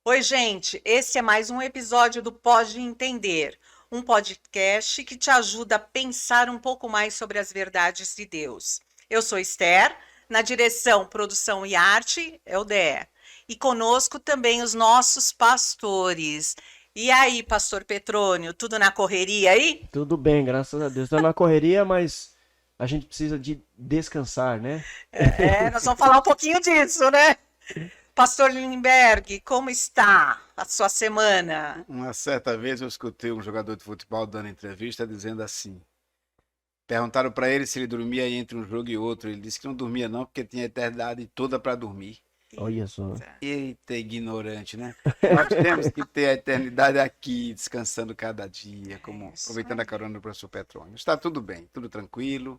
Oi, gente, esse é mais um episódio do Pode Entender, um podcast que te ajuda a pensar um pouco mais sobre as verdades de Deus. Eu sou Esther, na direção, produção e arte é o DE. E conosco também os nossos pastores. E aí, pastor Petrônio, tudo na correria aí? Tudo bem, graças a Deus. Tá na correria, mas a gente precisa de descansar, né? Nós vamos falar um pouquinho disso, né? Pastor Lindbergh, como está a sua semana? Uma certa vez eu escutei um jogador de futebol dando entrevista dizendo assim: perguntaram para ele se ele dormia entre um jogo e outro. Ele disse que não dormia não, porque tinha a eternidade toda para dormir. Olha só. Eita. Eita, ignorante, né? Nós temos que ter a eternidade aqui, descansando cada dia, como Isso aproveitando a aí. carona do professor Petrônio. Está tudo bem, tudo tranquilo.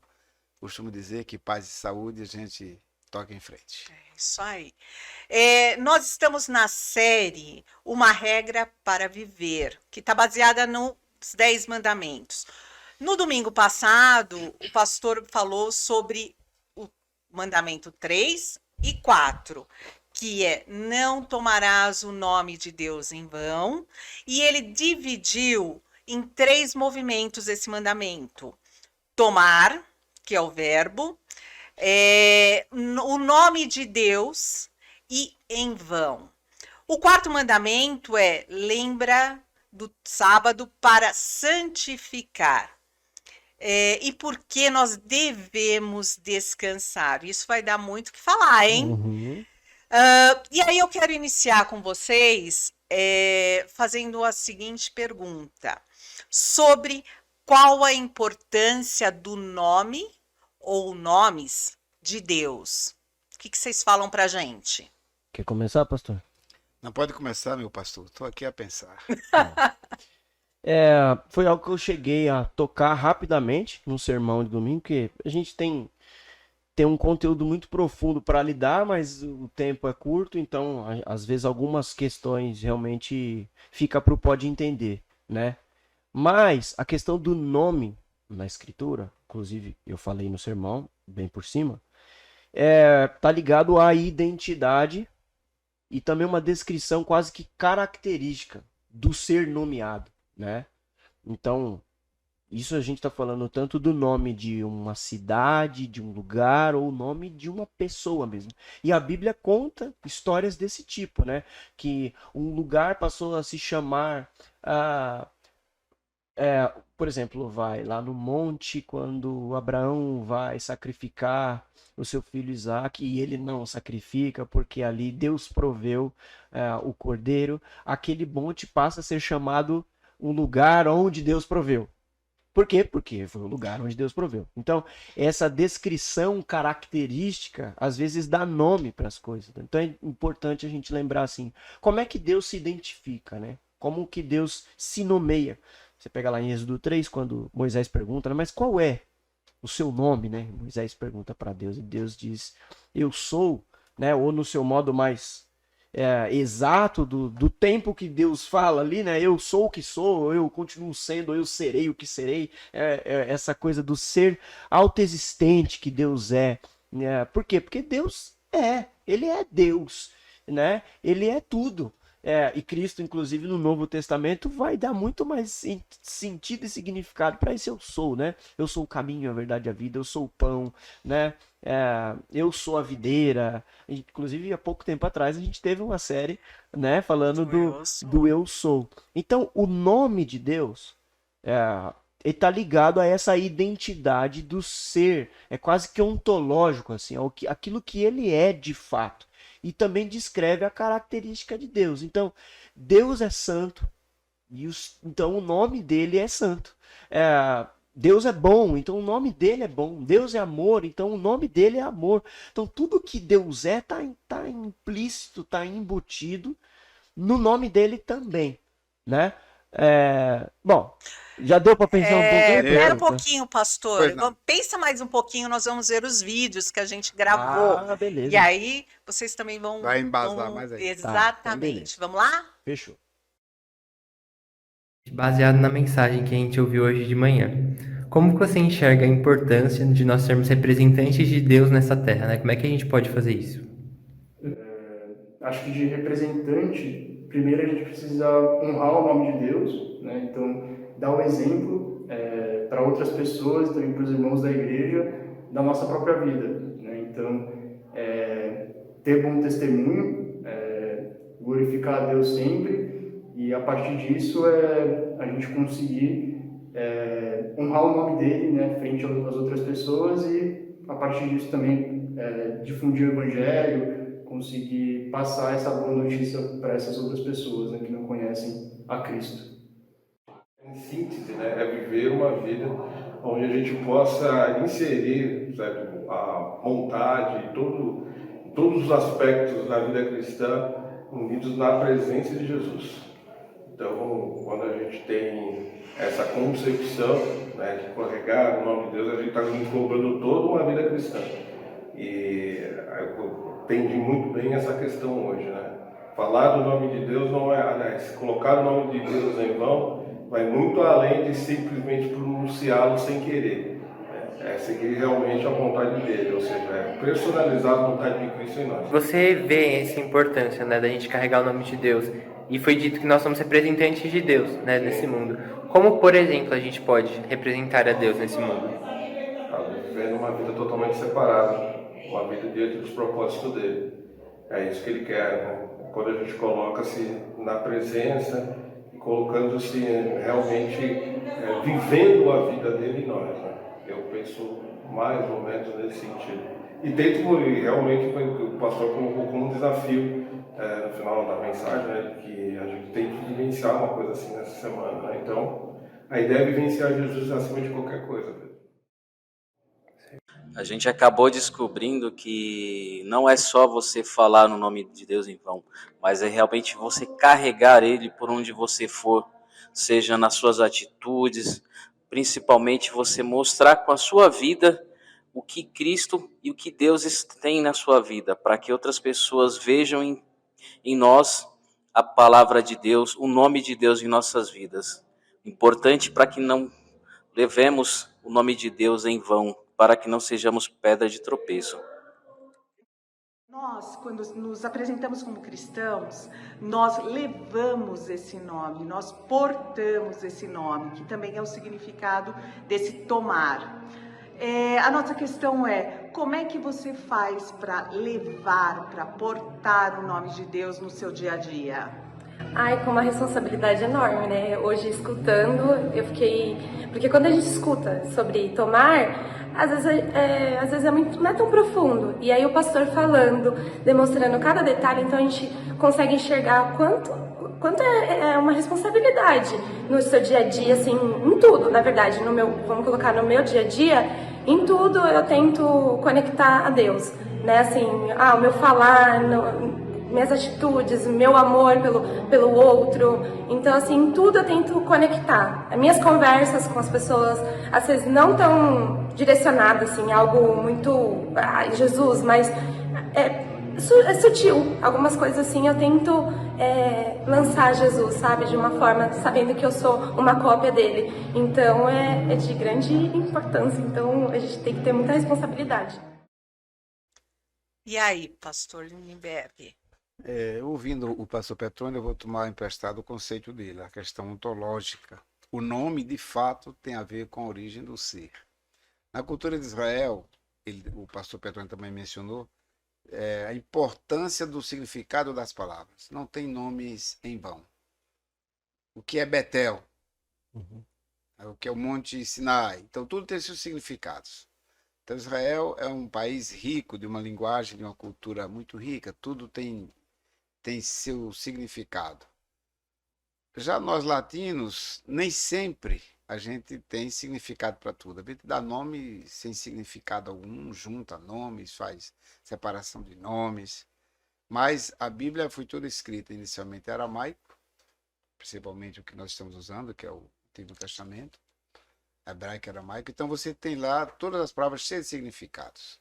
Costumo dizer que paz e saúde a gente toca em frente. Isso aí. Nós estamos na série Uma Regra para Viver, que está baseada nos 10 mandamentos. No domingo passado, o pastor falou sobre o mandamento 3 e 4, que é não tomarás o nome de Deus em vão, e ele dividiu em três movimentos esse mandamento: tomar, que é o verbo, o nome de Deus e em vão. O quarto mandamento é lembra do sábado para santificar. E por que nós devemos descansar? Isso vai dar muito o que falar, hein? Uhum. E aí eu quero iniciar com vocês fazendo a seguinte pergunta: sobre qual a importância do nome ou nomes de Deus? O que vocês falam pra gente? Quer começar, pastor? Não pode começar, meu pastor. Estou aqui a pensar. Bom, foi algo que eu cheguei a tocar rapidamente no sermão de domingo, que a gente tem um conteúdo muito profundo para lidar, mas o tempo é curto, então às vezes algumas questões realmente fica para o pode entender, né? Mas a questão do nome na escritura, inclusive eu falei no sermão, bem por cima, tá ligado à identidade e também uma descrição quase que característica do ser nomeado, né? Então, isso a gente está falando tanto do nome de uma cidade, de um lugar, ou o nome de uma pessoa mesmo. E a Bíblia conta histórias desse tipo, né? Que um lugar passou a se chamar ah, por exemplo, vai lá no monte quando Abraão vai sacrificar o seu filho Isaque e ele não sacrifica porque ali Deus proveu o cordeiro, aquele monte passa a ser chamado um lugar onde Deus proveu. Por quê? Porque foi o lugar onde Deus proveu. Então, essa descrição característica às vezes dá nome para as coisas. Então é importante a gente lembrar assim, como é que Deus se identifica, né? Como que Deus se nomeia? Você pega lá em Êxodo 3, quando Moisés pergunta, mas qual é o seu nome, né? Moisés pergunta para Deus e Deus diz, eu sou, né? Ou no seu modo mais exato do tempo que Deus fala ali, né? Eu sou o que sou, eu continuo sendo, eu serei o que serei. Essa coisa do ser autoexistente que Deus é. Né? Por quê? Porque Ele é Deus, né? Ele é tudo. E Cristo, inclusive, no Novo Testamento, vai dar muito mais sentido e significado para esse eu sou, né? Eu sou o caminho, a verdade e a vida, eu sou o pão, né? Eu sou a videira. Inclusive, há pouco tempo atrás, a gente teve uma série, né, falando Do do, eu do sou. eu sou. Então, o nome de Deus ele está ligado a essa identidade do ser. É quase que ontológico, assim, aquilo que ele é de fato e também descreve a característica de Deus. Então, Deus é santo, então o nome dele é santo. Deus é bom, então o nome dele é bom. Deus é amor, então o nome dele é amor. Então tudo que Deus tá implícito, está embutido no nome dele também, né? Bom, já deu para pensar um pouco aí, Pera um pastor? Eu, pouquinho, pastor. pois não. Pensa mais um pouquinho, nós vamos ver os vídeos que a gente gravou. Ah, E beleza. aí vocês também vão, Vai embasar vão mais ainda. Tá, então exatamente. beleza. Vamos lá? Fechou. Baseado na mensagem que a gente ouviu hoje de manhã. Como que você enxerga a importância de nós sermos representantes de Deus nessa terra, né? Como é que a gente pode fazer isso? Acho que de representante primeiro a gente precisa honrar o nome de Deus, né? Então, dar o exemplo para outras pessoas, também para os irmãos da igreja, da nossa própria vida, né? Então, ter bom testemunho, glorificar a Deus sempre, e a partir disso a gente conseguir honrar o nome dele, né, frente às outras pessoas, e a partir disso também difundir o evangelho, conseguir passar essa boa notícia para essas outras pessoas, né, que não conhecem a Cristo. Em síntese, né, é viver uma vida onde a gente possa inserir, certo, a vontade, todos os aspectos da vida cristã unidos na presença de Jesus. Então, quando a gente tem essa concepção, né, de carregar o nome de Deus, a gente está englobando toda uma vida cristã. E eu entendi muito bem essa questão hoje, né? Falar do nome de Deus não é, aliás, colocar o nome de Deus em vão vai muito além de simplesmente pronunciá-lo sem querer. É seguir realmente a vontade dele, ou seja, é personalizar a vontade de Cristo em nós. Você vê essa importância, né, da gente carregar o nome de Deus. E foi dito que nós somos representantes de Deus, né, nesse mundo. Como, por exemplo, a gente pode representar a Deus nesse mundo? Vivendo uma vida totalmente separada, uma vida diante dos propósitos dele. É isso que ele quer, né? Quando a gente coloca-se na presença e colocando-se realmente vivendo a vida dele em nós, né? Eu penso mais ou menos nesse sentido. E tento realmente, o pastor colocou como um desafio no final da mensagem, né, que a gente tem que vivenciar uma coisa assim nessa semana, né? Então, a ideia é vivenciar Jesus acima de qualquer coisa. A gente acabou descobrindo que não é só você falar no nome de Deus em vão, mas é realmente você carregar Ele por onde você for, seja nas suas atitudes, principalmente você mostrar com a sua vida o que Cristo e o que Deus tem na sua vida, para que outras pessoas vejam em nós a palavra de Deus, o nome de Deus em nossas vidas. Importante para que não levemos o nome de Deus em vão, para que não sejamos pedra de tropeço. Nós, quando nos apresentamos como cristãos, nós levamos esse nome, nós portamos esse nome, que também é o significado desse tomar. A nossa questão é, como é que você faz para levar, para portar o nome de Deus no seu dia a dia? Ai, com uma responsabilidade enorme, né? Hoje, escutando, eu fiquei... Porque quando a gente escuta sobre tomar, às vezes não é tão profundo. E aí o pastor falando, demonstrando cada detalhe, então a gente consegue enxergar quanto é uma responsabilidade no seu dia a dia, assim, em tudo, na verdade, vamos colocar no meu dia a dia, em tudo eu tento conectar a Deus, né? Assim, o meu falar, minhas atitudes, meu amor pelo outro. Então, assim, em tudo eu tento conectar. As minhas conversas com as pessoas, às vezes não tão direcionadas, assim, algo muito, Jesus, mas é sutil. Algumas coisas assim eu tento lançar Jesus, sabe? De uma forma, sabendo que eu sou uma cópia dele. Então, é de grande importância. Então, a gente tem que ter muita responsabilidade. E aí, pastor Lindenberg? Ouvindo o pastor Petrônio, eu vou tomar emprestado o conceito dele, a questão ontológica. O nome, de fato, tem a ver com a origem do ser. Na cultura de Israel, o pastor Petrônio também mencionou, a importância do significado das palavras. Não tem nomes em vão. O que é Betel? O que é o Monte Sinai? Então, tudo tem seus significados. Então, Israel é um país rico, de uma linguagem, de uma cultura muito rica. Tudo tem seu significado. Já nós latinos, nem sempre a gente tem significado para tudo. A gente dá nome sem significado algum, junta nomes, faz separação de nomes. Mas a Bíblia foi toda escrita inicialmente em aramaico, principalmente o que nós estamos usando, que é o Antigo Testamento, hebraico e aramaico. Então você tem lá todas as palavras cheias de significados.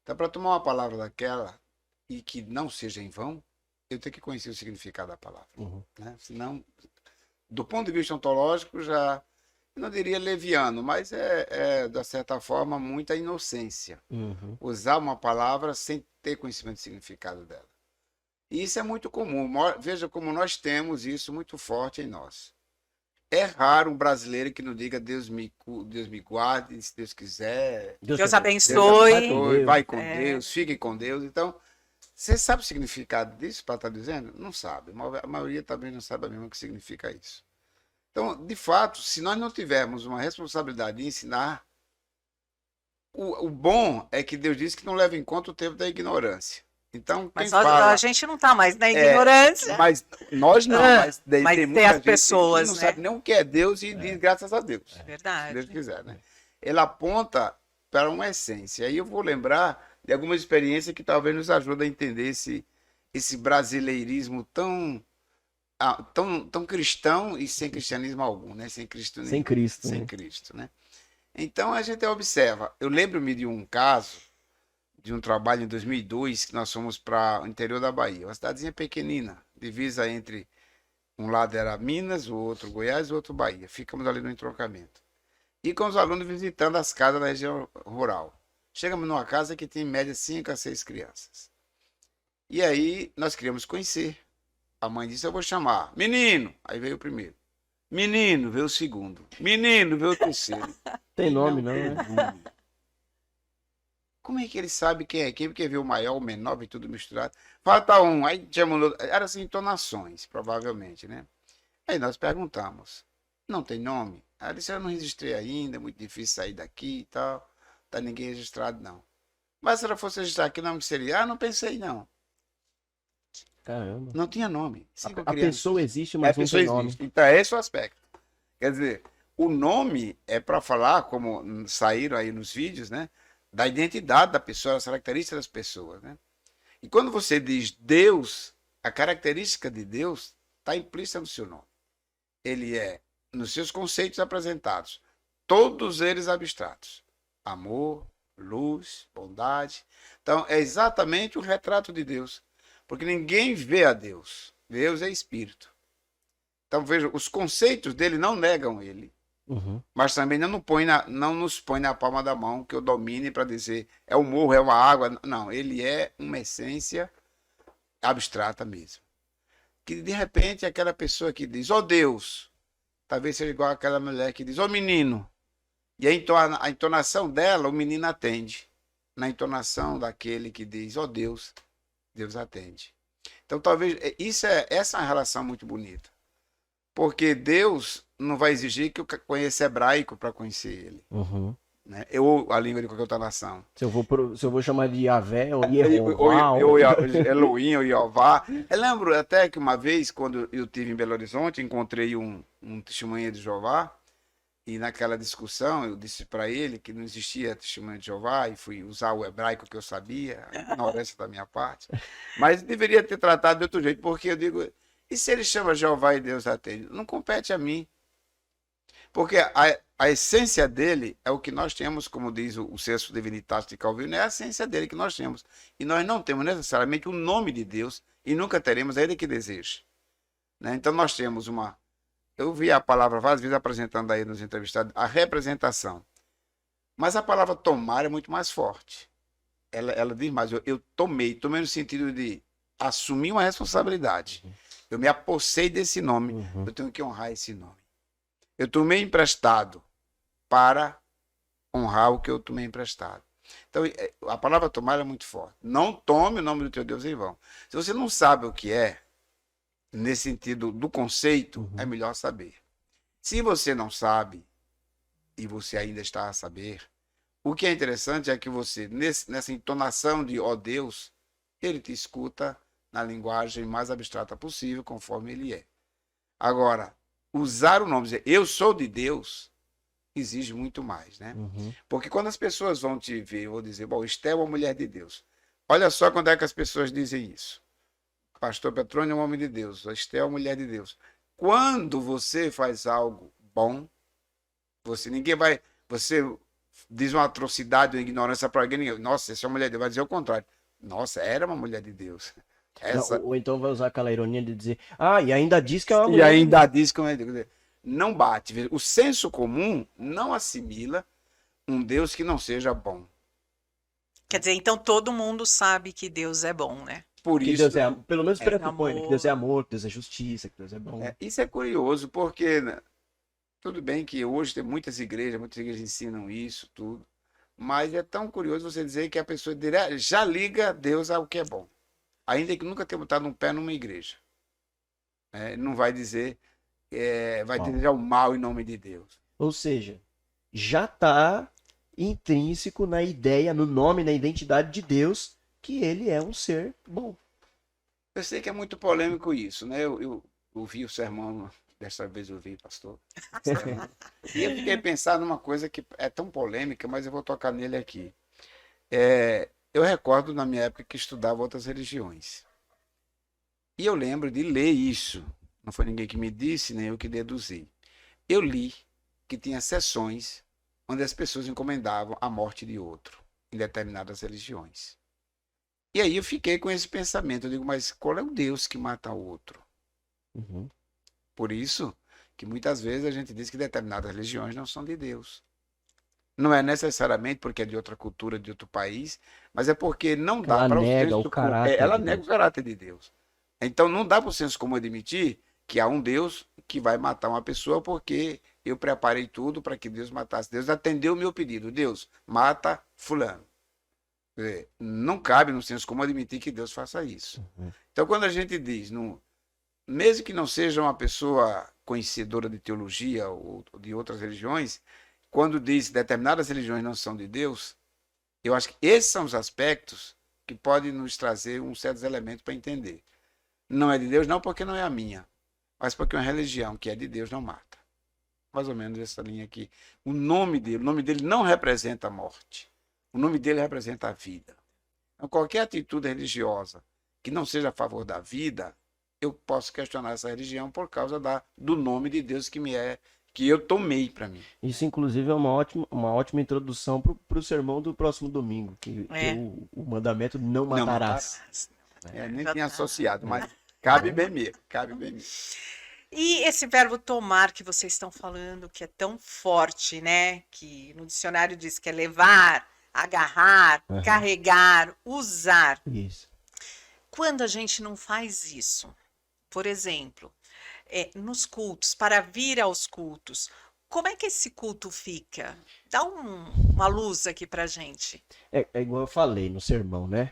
Então, para tomar uma palavra daquela e que não seja em vão, eu tenho que conhecer o significado da palavra. Né? Senão, do ponto de vista ontológico, já, eu não diria leviano, mas de certa forma, muita inocência. Usar uma palavra sem ter conhecimento do significado dela. E isso é muito comum. Veja como nós temos isso muito forte em nós. É raro um brasileiro que não diga Deus me guarde, se Deus quiser. Deus abençoe. Vai com É. Deus, fique com Deus. Então, você sabe o significado disso para estar dizendo? Não sabe. A maioria também não sabe mesmo o que significa isso. Então, de fato, se nós não tivermos uma responsabilidade de ensinar, o bom é que Deus diz que não leva em conta o tempo da ignorância. Então, quem Mas fala... a gente não está mais na ignorância. Mas nós não, mas, Mas tem tem muita as gente pessoas, que não né? sabe nem o que é Deus e diz graças a Deus. Se Verdade. Deus quiser, né? Ele aponta para uma essência. Aí eu vou lembrar de algumas experiências que talvez nos ajudem a entender esse brasileirismo tão cristão e sem cristianismo algum, né? Sem Cristo, Sem Cristo. sem né? Cristo, né? Então a gente observa. Eu lembro-me de um caso, de um trabalho em 2002, que nós fomos para o interior da Bahia, uma cidadezinha pequenina, divisa entre um lado era Minas, o outro Goiás, o outro Bahia. Ficamos ali no entroncamento. E com os alunos visitando as casas da região rural. Chegamos numa casa que tem em média 5 a 6 crianças. E aí nós queríamos conhecer. A mãe disse, eu vou chamar. Menino! Aí veio o primeiro. Menino, veio o segundo. Menino, veio o terceiro. Tem nome, não, né? Como é que ele sabe quem é quem? Porque vê o maior, o menor, vê tudo misturado. Falta um, aí chamou. Eram assim, entonações, provavelmente, né? Aí nós perguntamos, não tem nome? Ela disse, eu não registrei ainda, é muito difícil sair daqui e tal. Tá ninguém registrado, não. Mas se ela fosse registrar aqui, o nome seria? Ah, não pensei, não. Caramba. Não tinha nome. A pessoa existe, mas não pessoa tem nome. existe. Então, é esse o aspecto. Quer dizer, o nome é para falar, como saíram aí nos vídeos, né? Da identidade da pessoa, das características das pessoas, né? E quando você diz Deus, a característica de Deus está implícita no seu nome. Ele é, nos seus conceitos apresentados, todos eles abstratos. Amor, luz, bondade. Então, é exatamente o retrato de Deus. Porque ninguém vê a Deus. Deus é espírito. Então, veja, os conceitos dele não negam ele. Uhum. Mas também não nos põe na palma da mão que eu domine para dizer é o morro, é uma água. Não, ele é uma essência abstrata mesmo. Que de repente aquela pessoa que diz, ó Deus, talvez seja igual àquela mulher que diz, ó menino. E a entonação dela, o menino atende. Na entonação daquele que diz, ó Deus, Deus atende. Então talvez, essa é uma relação muito bonita. Porque Deus não vai exigir que eu conheça hebraico para conhecer ele. Uhum. Né? Ou a língua de qualquer outra nação. Se eu vou chamar de Yahvé ou Yehová. Ou Elohim ou Jeová. Eu lembro até que uma vez, quando eu estive em Belo Horizonte, encontrei um testemunha de Jeová. E naquela discussão eu disse para ele que não existia testemunha de Jeová e fui usar o hebraico que eu sabia, a ignorância da minha parte. Mas deveria ter tratado de outro jeito, porque eu digo... E se ele chama Jeová e Deus atende? Não compete a mim. Porque a essência dele é o que nós temos, como diz o Senso Divinitas de Calvino, é a essência dele que nós temos. E nós não temos necessariamente o nome de Deus e nunca teremos ele que deseja. Né? Então nós temos uma... Eu vi a palavra várias vezes apresentando aí nos entrevistados, a representação. Mas a palavra tomar é muito mais forte. Ela diz mais, eu tomei no sentido de assumir uma responsabilidade. Eu me apossei desse nome, eu tenho que honrar esse nome. Eu tomei emprestado para honrar o que eu tomei emprestado. Então, a palavra tomar é muito forte. Não tome o nome do teu Deus em vão. Se você não sabe o que é, nesse sentido do conceito, é melhor saber. Se você não sabe, e você ainda está a saber, o que é interessante é que você, nessa entonação de ó Deus, ele te escuta na linguagem mais abstrata possível, conforme ele é. Agora, usar o nome, dizer eu sou de Deus, exige muito mais, né? Porque quando as pessoas vão te ver, eu vou dizer, bom, Estel é uma mulher de Deus. Olha só quando é que as pessoas dizem isso. Pastor Petrônio é um homem de Deus, Estel é uma mulher de Deus. Quando você faz algo bom, você diz uma atrocidade, uma ignorância para alguém, nossa, essa é uma mulher de Deus, vai dizer o contrário. Nossa, era uma mulher de Deus. Ou então vai usar aquela ironia de dizer, e ainda diz que é uma mulher. E ainda diz que é uma mulher de Deus. Não bate. O senso comum não assimila um Deus que não seja bom. Quer dizer, então todo mundo sabe que Deus é bom, né? Por Que isso, Deus é, pelo menos É. pressupõe, né? Que Deus é Amor. amor, que Deus é justiça, que Deus é bom. isso é curioso, porque né, tudo bem que hoje tem muitas igrejas ensinam isso, tudo, mas é tão curioso você dizer que a pessoa já liga Deus ao que é bom, ainda que nunca tenha botado um pé numa igreja. Ele não vai dizer, vai Mal. desejar o mal em nome de Deus. Ou seja, já está intrínseco na ideia, no nome, na identidade de Deus, que ele é um ser bom. Eu sei que é muito polêmico isso, né? Eu ouvi o sermão, desta vez eu ouvi, pastor. E eu fiquei pensando numa coisa que é tão polêmica, mas eu vou tocar nele aqui. Eu recordo na minha época que estudava outras religiões. E eu lembro de ler isso. Não foi ninguém que me disse, nem eu que deduzi. Eu li que tinha sessões onde as pessoas encomendavam a morte de outro, em determinadas religiões. E aí eu fiquei com esse pensamento. Eu digo, mas qual é o Deus que mata o outro? Uhum. Por isso que muitas vezes a gente diz que determinadas religiões não são de Deus. Não é necessariamente porque é de outra cultura, de outro país, mas é porque não dá Ela para o nega senso o comum. caráter Ela de nega Deus. o caráter de Deus. Então não dá para o senso comum admitir que há um Deus que vai matar uma pessoa porque eu preparei tudo para que Deus matasse. Deus atendeu o meu pedido. Deus, mata fulano. Quer dizer, não cabe no senso comum admitir que Deus faça isso. Uhum. Então quando a gente diz, mesmo que não seja uma pessoa conhecedora de teologia ou de outras religiões, quando diz determinadas religiões não são de Deus, eu acho que esses são os aspectos que podem nos trazer uns certos elementos para entender. Não é de Deus, não porque não é a minha, mas porque uma religião que é de Deus não mata. Mais ou menos essa linha aqui. O nome dele não representa a morte. O nome dele representa a vida. Então, qualquer atitude religiosa que não seja a favor da vida, eu posso questionar essa religião por causa do nome de Deus que eu tomei para mim. Isso, inclusive, é uma ótima introdução para o sermão do próximo domingo, que o mandamento não matarás. Nem Já tinha tá. associado, mas cabe bem mesmo. Cabe bem mesmo. E esse verbo tomar que vocês estão falando, que é tão forte, né? Que no dicionário diz que é levar, agarrar, Uhum. carregar, usar. Isso. Quando a gente não faz isso, por exemplo, nos cultos, para vir aos cultos, como é que esse culto fica? Dá uma luz aqui pra gente. É igual eu falei no sermão, né?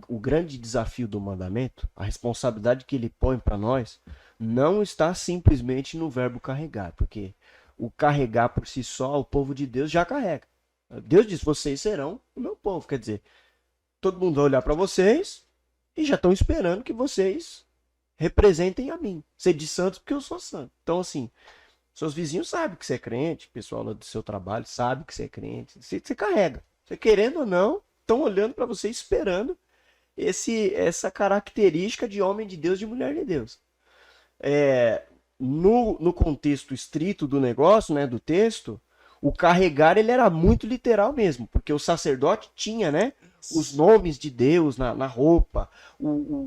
O grande desafio do mandamento, a responsabilidade que ele põe para nós, não está simplesmente no verbo carregar, porque o carregar por si só, o povo de Deus já carrega. Deus diz, vocês serão o meu povo. Quer dizer, todo mundo vai olhar para vocês e já estão esperando que vocês representem a mim. Ser de santos porque eu sou santo. Então, assim, seus vizinhos sabem que você é crente, o pessoal lá do seu trabalho sabe que você é crente. Você carrega. Você querendo ou não, estão olhando para você esperando essa característica de homem de Deus, de mulher de Deus. No contexto estrito do negócio, né, do texto, o carregar ele era muito literal mesmo, porque o sacerdote tinha, né, os nomes de Deus na roupa,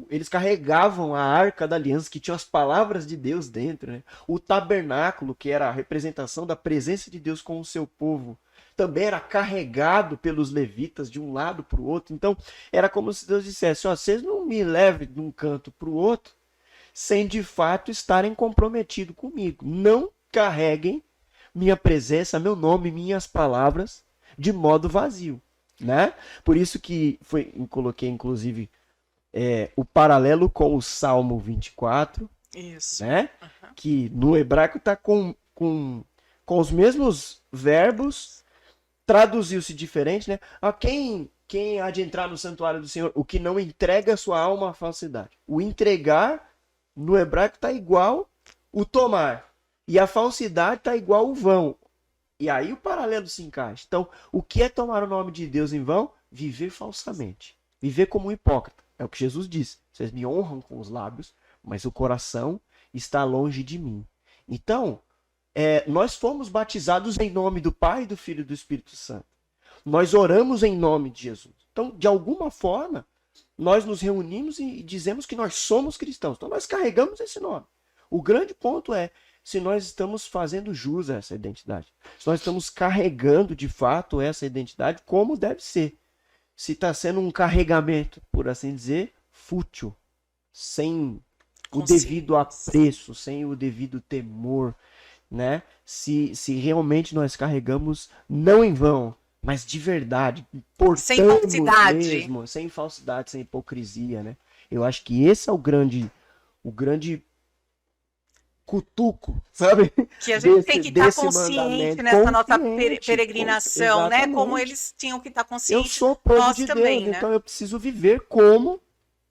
eles carregavam a arca da aliança, que tinha as palavras de Deus dentro, né? O tabernáculo, que era a representação da presença de Deus com o seu povo, também era carregado pelos levitas de um lado para o outro. Então, era como se Deus dissesse, vocês não me levem de um canto para o outro, sem de fato estarem comprometidos comigo. Não carreguem minha presença, meu nome, minhas palavras de modo vazio, né? Por isso que coloquei inclusive o paralelo com o Salmo 24, Isso. né? Que no hebraico está com os mesmos verbos, traduziu-se diferente, né? Quem há de entrar no santuário do Senhor? O que não entrega sua alma à falsidade. O entregar no hebraico está igual o tomar. E a falsidade está igual o vão. E aí o paralelo se encaixa. Então, o que é tomar o nome de Deus em vão? Viver falsamente. Viver como um hipócrita. É o que Jesus disse. Vocês me honram com os lábios, mas o coração está longe de mim. Então, nós fomos batizados em nome do Pai, do Filho e do Espírito Santo. Nós oramos em nome de Jesus. Então, de alguma forma, nós nos reunimos e dizemos que nós somos cristãos. Então, nós carregamos esse nome. O grande ponto é se nós estamos fazendo jus a essa identidade. Se nós estamos carregando, de fato, essa identidade como deve ser. Se está sendo um carregamento, por assim dizer, fútil, sem o Consciência. devido apreço, sem o devido temor, né? Se realmente nós carregamos, não em vão, mas de verdade, Sem portamos falsidade. mesmo, sem falsidade, sem hipocrisia, né? Eu acho que esse é o grande cutuco, sabe? Que a gente tem que estar desse consciente mandamento. nessa nossa Consciente, peregrinação, né? Como exatamente. eles tinham que estar Eu conscientes, sou povo nós de também, Deus, né? então eu preciso viver como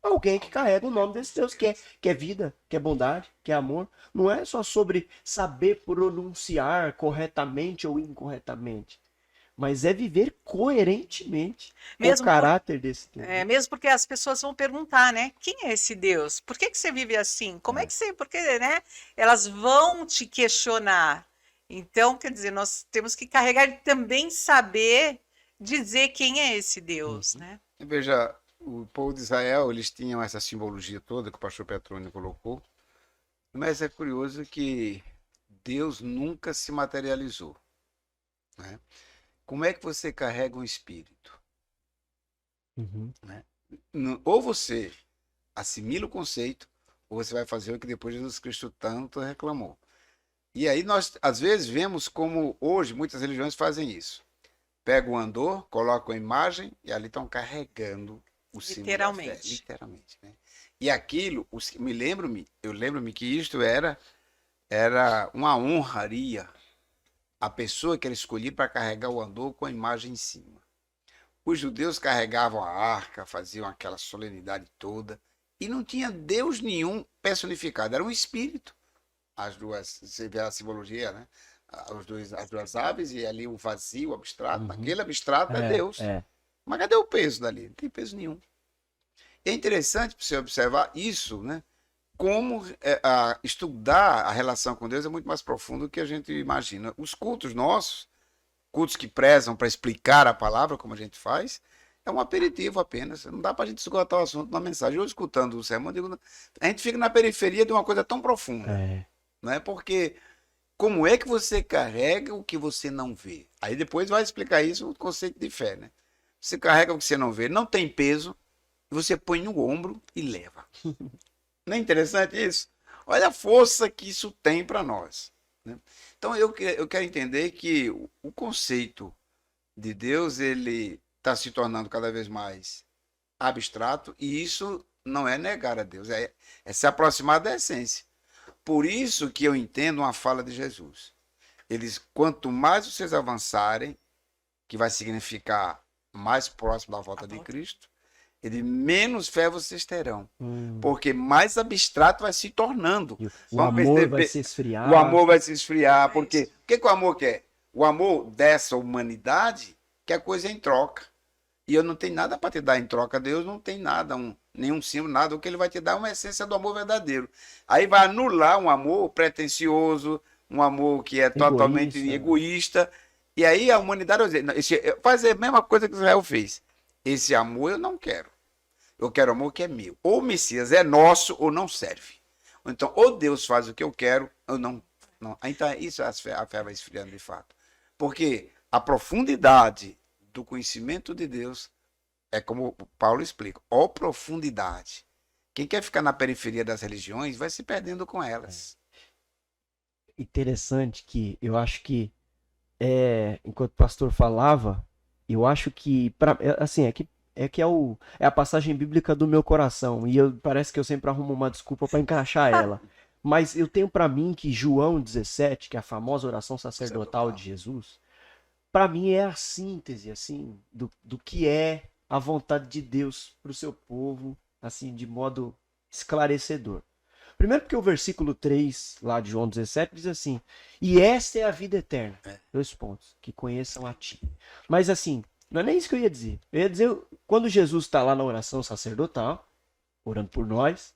alguém que carrega o nome desse Deus, que é vida, que é bondade, que é amor. Não é só sobre saber pronunciar corretamente ou incorretamente, mas é viver coerentemente com Mesmo o caráter desse Deus. mesmo porque as pessoas vão perguntar, né? Quem é esse Deus? Por que você vive assim? Como é que você... Porque, né? Elas vão te questionar. Então, quer dizer, nós temos que carregar e também saber dizer quem é esse Deus, né? Veja, o povo de Israel, eles tinham essa simbologia toda que o pastor Petrônio colocou, mas é curioso que Deus nunca se materializou, né? Como é que você carrega um espírito? Uhum. Ou você assimila o conceito, ou você vai fazer o que depois Jesus Cristo tanto reclamou. E aí nós, às vezes, vemos como hoje muitas religiões fazem isso. Pegam o andor, colocam a imagem e ali estão carregando o símbolo da fé, literalmente, né? E aquilo, eu lembro-me que isto era uma honraria a pessoa que era escolhida para carregar o andor com a imagem em cima. Os judeus carregavam a arca, faziam aquela solenidade toda, e não tinha Deus nenhum personificado, era um espírito. Você vê a simbologia, né? As duas aves e ali o vazio, o abstrato. Aquele abstrato é Deus. Mas cadê o peso dali? Não tem peso nenhum. É interessante você observar isso, né? Como estudar a relação com Deus é muito mais profundo do que a gente imagina. Os cultos nossos, cultos que prezam para explicar a palavra, como a gente faz, é um aperitivo apenas. Não dá para a gente esgotar o assunto na mensagem. Eu escutando o sermão, digo, a gente fica na periferia de uma coisa tão profunda. Né? Porque como é que você carrega o que você não vê? Aí depois vai explicar isso o conceito de fé, né? Você carrega o que você não vê, não tem peso, você põe no ombro e leva. Não é interessante isso? Olha a força que isso tem para nós, né? Então eu quero entender que o conceito de Deus ele está se tornando cada vez mais abstrato e isso não é negar a Deus, é se aproximar da essência. Por isso que eu entendo uma fala de Jesus. Quanto mais vocês avançarem, que vai significar mais próximo da volta de Cristo, menos fé vocês terão. Porque mais abstrato vai se tornando. O amor vai se esfriar. O amor vai se esfriar. Porque o que o amor quer? O amor dessa humanidade quer coisa em troca. E eu não tenho nada para te dar em troca. Deus não tem nada, nenhum símbolo, nada. O que ele vai te dar é uma essência do amor verdadeiro. Aí vai anular um amor pretensioso, um amor que é totalmente egoísta. E aí a humanidade vai dizer, fazer a mesma coisa que Israel fez. Esse amor eu não quero. Eu quero amor que é meu. Ou o Messias é nosso ou não serve. Então, ou Deus faz o que eu quero, ou não. Então, isso a fé vai esfriando de fato. Porque a profundidade do conhecimento de Deus é como Paulo explica. Ó profundidade. Quem quer ficar na periferia das religiões vai se perdendo com elas. Interessante que eu acho que enquanto o pastor falava, eu acho que assim, é a passagem bíblica do meu coração e parece que eu sempre arrumo uma desculpa para encaixar ela. Mas eu tenho para mim que João 17, que é a famosa oração sacerdotal de Jesus, para mim é a síntese assim do que é a vontade de Deus para o seu povo, assim, de modo esclarecedor. Primeiro porque o versículo 3 lá de João 17 diz assim: e esta é a vida eterna. 2 pontos. Que conheçam a ti. Mas assim, não é nem isso que eu ia dizer. Eu ia dizer, quando Jesus está lá na oração sacerdotal, orando por nós,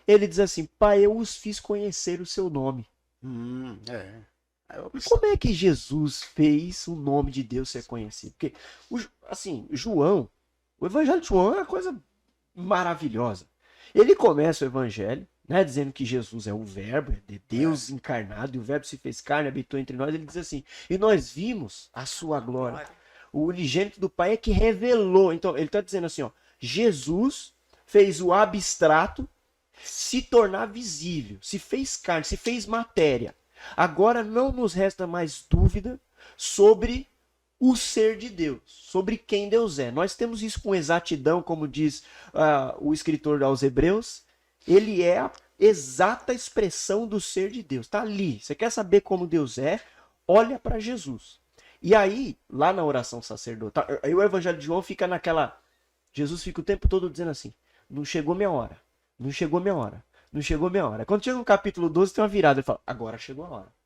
ele diz assim: Pai, eu os fiz conhecer o seu nome. Como é que Jesus fez o nome de Deus ser conhecido? Porque, assim, o evangelho de João é uma coisa maravilhosa. Ele começa o evangelho, né, dizendo que Jesus é o verbo, é de Deus encarnado, e o verbo se fez carne, habitou entre nós. Ele diz assim: e nós vimos a sua glória. O unigênito do Pai é que revelou. Então, ele está dizendo assim, ó, Jesus fez o abstrato se tornar visível, se fez carne, se fez matéria. Agora não nos resta mais dúvida sobre o ser de Deus, sobre quem Deus é. Nós temos isso com exatidão, como diz o escritor aos Hebreus. Ele é a exata expressão do ser de Deus. Está ali. Você quer saber como Deus é? Olha para Jesus. E aí, lá na oração sacerdotal, aí o Evangelho de João fica naquela... Jesus fica o tempo todo dizendo assim, não chegou minha hora, não chegou minha hora, não chegou minha hora. Quando chega no capítulo 12 tem uma virada, ele fala, agora chegou a hora.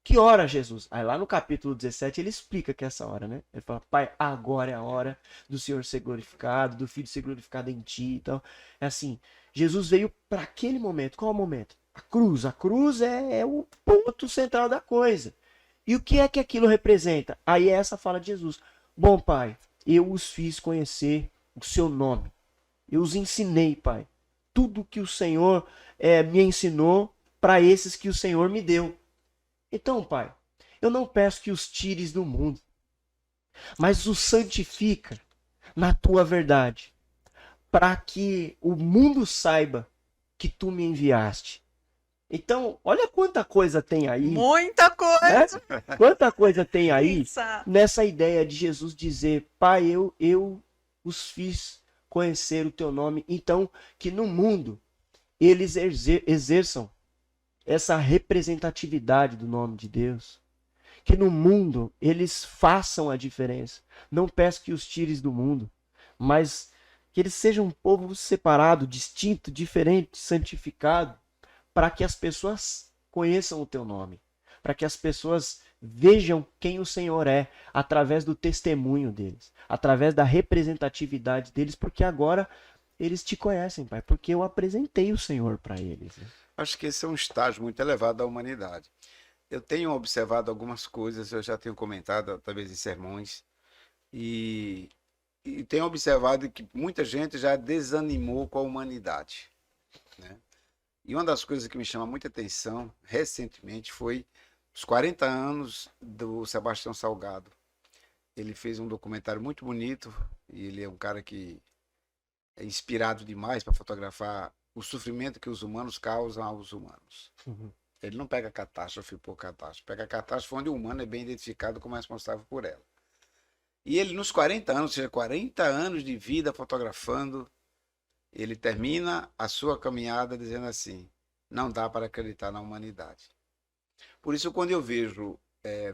Que hora, Jesus? Aí lá no capítulo 17 ele explica que é essa hora, né? Ele fala, Pai, agora é a hora do Senhor ser glorificado, do Filho ser glorificado em ti. Então, é assim, Jesus veio para aquele momento. Qual é o momento? A cruz. A cruz é o ponto central da coisa. E o que é que aquilo representa? Aí é essa fala de Jesus. Bom, Pai, eu os fiz conhecer o seu nome. Eu os ensinei, Pai. Tudo que o Senhor me ensinou para esses que o Senhor me deu. Então, Pai, eu não peço que os tires do mundo, mas os santifica na tua verdade, para que o mundo saiba que tu me enviaste. Então, olha quanta coisa tem aí. Muita coisa. Né? Quanta coisa tem aí Exato. nessa ideia de Jesus dizer, Pai, eu os fiz conhecer o teu nome. Então, que no mundo eles exerçam essa representatividade do nome de Deus. Que no mundo eles façam a diferença. Não peço que os tires do mundo, mas que eles sejam um povo separado, distinto, diferente, santificado, para que as pessoas conheçam o teu nome, para que as pessoas vejam quem o Senhor é, através do testemunho deles, através da representatividade deles, porque agora eles te conhecem, Pai, porque eu apresentei o Senhor para eles. Acho que esse é um estágio muito elevado da humanidade. Eu tenho observado algumas coisas, eu já tenho comentado, talvez em sermões, e tenho observado que muita gente já desanimou com a humanidade, né? E uma das coisas que me chama muita atenção, recentemente, foi os 40 anos do Sebastião Salgado. Ele fez um documentário muito bonito, e ele é um cara que é inspirado demais para fotografar o sofrimento que os humanos causam aos humanos. Uhum. Ele não pega catástrofe por catástrofe, pega catástrofe onde o humano é bem identificado como responsável por ela. E ele, nos 40 anos, ou seja, 40 anos de vida fotografando, ele termina a sua caminhada dizendo assim, não dá para acreditar na humanidade. Por isso, quando eu vejo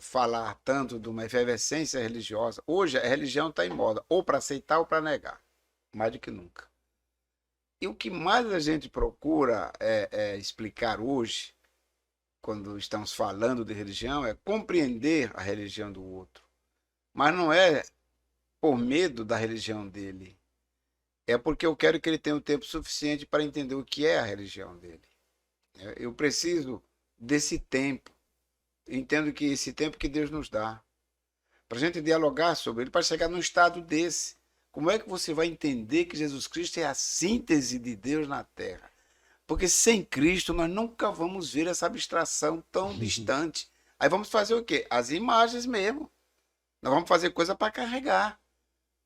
falar tanto de uma efervescência religiosa, hoje a religião está em moda, ou para aceitar ou para negar, mais do que nunca. E o que mais a gente procura explicar hoje, quando estamos falando de religião, é compreender a religião do outro. Mas não é por medo da religião dele. É porque eu quero que ele tenha o tempo suficiente para entender o que é a religião dele. Eu preciso desse tempo. Eu entendo que esse tempo que Deus nos dá, para a gente dialogar sobre ele, para chegar num estado desse. Como é que você vai entender que Jesus Cristo é a síntese de Deus na Terra? Porque sem Cristo nós nunca vamos ver essa abstração tão distante. Aí vamos fazer o quê? As imagens mesmo. Nós vamos fazer coisa para carregar.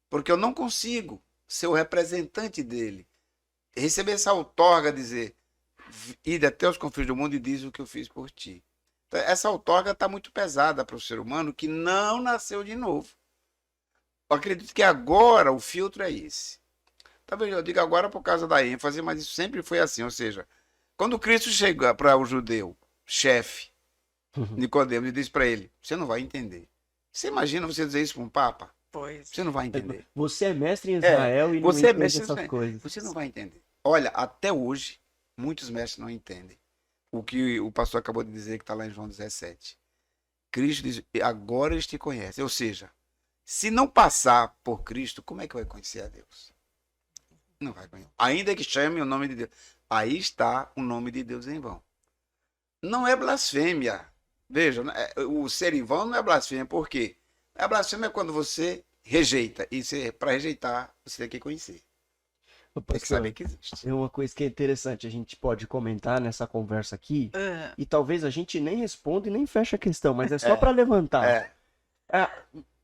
Porque eu não consigo ser o representante dele. Receber essa outorga, dizer, ide até os confins do mundo e diz o que eu fiz por ti. Então, essa outorga está muito pesada para o ser humano que não nasceu de novo. Eu acredito que agora o filtro é esse. Talvez eu diga agora por causa da ênfase, mas isso sempre foi assim. Ou seja, quando Cristo chega para o judeu, chefe, Nicodemos, e diz para ele, você não vai entender. Você imagina você dizer isso para um papa? Pois. Você não vai entender. Você é mestre em Israel e não você entende essas coisas. Você não vai entender. Olha, até hoje, muitos mestres não entendem o que o pastor acabou de dizer que está lá em João 17. Cristo diz, agora eles te conhecem. Ou seja, se não passar por Cristo, como é que vai conhecer a Deus? Não vai conhecer. Ainda que chame o nome de Deus. Aí está o nome de Deus em vão. Não é blasfêmia. Veja, o ser em vão não é blasfêmia. Por quê? A blasfêmia é quando você rejeita. E para rejeitar, você tem que conhecer. Tem que saber que existe. É uma coisa que é interessante, a gente pode comentar nessa conversa aqui, e talvez a gente nem responda e nem feche a questão, mas é só para levantar.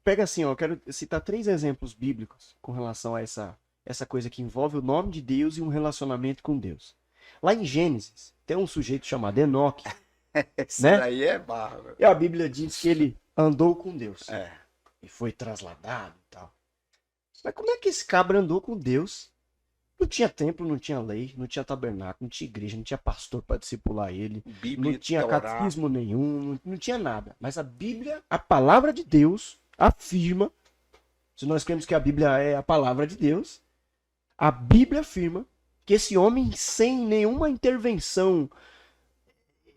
Pega assim, ó, eu quero citar 3 exemplos bíblicos com relação a essa essa coisa que envolve o nome de Deus e um relacionamento com Deus. Lá em Gênesis, tem um sujeito chamado Enoque, Esse né? daí é barro. E a Bíblia diz que ele andou com Deus. É. E foi trasladado e tal. Mas como é que esse cabra andou com Deus? Não tinha templo, não tinha lei, não tinha tabernáculo, não tinha igreja, não tinha pastor para discipular ele, Bíblia, não tinha Torá. catecismo nenhum, não tinha nada. Mas a Bíblia, a palavra de Deus, afirma, se nós cremos que a Bíblia é a palavra de Deus, a Bíblia afirma que esse homem, sem nenhuma intervenção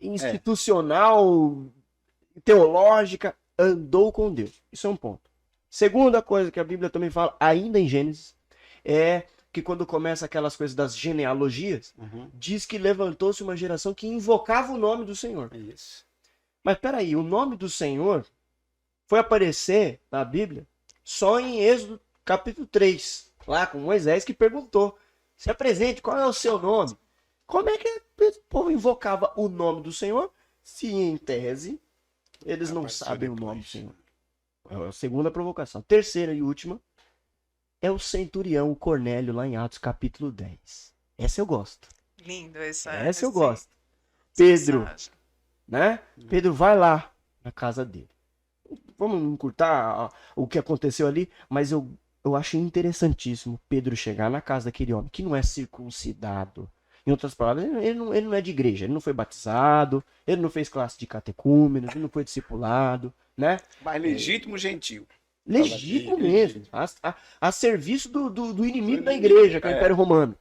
institucional, teológica, andou com Deus. Isso é um ponto. Segunda coisa que a Bíblia também fala, ainda em Gênesis, é que quando começa aquelas coisas das genealogias, diz que levantou-se uma geração que invocava o nome do Senhor. Isso. Mas peraí, o nome do Senhor foi aparecer na Bíblia só em Êxodo capítulo 3, lá com Moisés que perguntou, se apresente, qual é o seu nome? Como é que o povo invocava o nome do Senhor se em tese eles não Apareceu sabem o depois. nome do Senhor? É a segunda provocação. Terceira e última é o centurião, o Cornélio, lá em Atos capítulo 10. Essa eu gosto. Lindo Essa eu gosto. Pedro, né? Pedro vai lá na casa dele. Vamos encurtar o que aconteceu ali, mas eu acho interessantíssimo Pedro chegar na casa daquele homem que não é circuncidado. Em outras palavras, ele não é de igreja, ele não foi batizado, ele não fez classe de catecúmenos, ele não foi discipulado, né? Mas legítimo gentil. Legítimo mesmo, a serviço do inimigo da igreja, que é o Império Romano.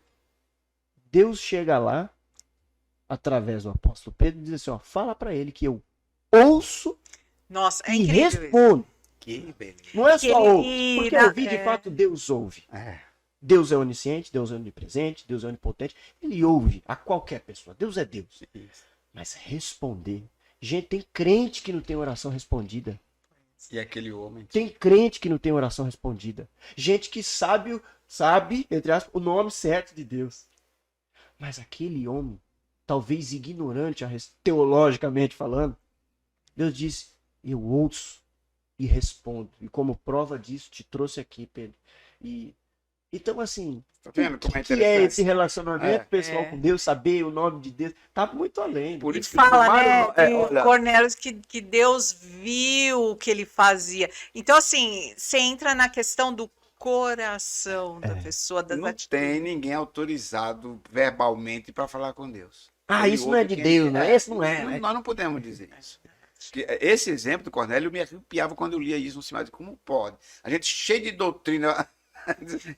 Deus chega lá, através do apóstolo Pedro, e diz assim, ó, fala pra ele que eu ouço Nossa, é e incrível isso. respondo. Que beleza. Não é só ouve, Querida, porque ouvir de fato Deus ouve. É. Deus é onisciente, Deus é onipresente, Deus é onipotente. Ele ouve a qualquer pessoa. Deus é Deus. Mas responder. Gente, tem crente que não tem oração respondida. E aquele homem. Tem crente que não tem oração respondida. Gente que sabe, entre aspas, o nome certo de Deus. Mas aquele homem, talvez ignorante teologicamente falando, Deus disse, eu ouço e respondo. E como prova disso, te trouxe aqui, Pedro. Então, assim, Tá vendo como é o que é interessante? esse relacionamento pessoal É. com Deus, saber o nome de Deus? Tá muito além. Por E isso que fala, tomaram- né, olha, Cornélio, que Deus viu o que ele fazia. Então, assim, você entra na questão do coração da pessoa, das não atitudes. tem ninguém autorizado verbalmente para falar com Deus. Ah, Ele isso não é ouve de quem Deus, ele né? Esse não é, né? Nós não podemos dizer isso. Esse exemplo do Cornélio me arrepiava quando eu lia isso no Simário. Como pode? A gente cheio de doutrina.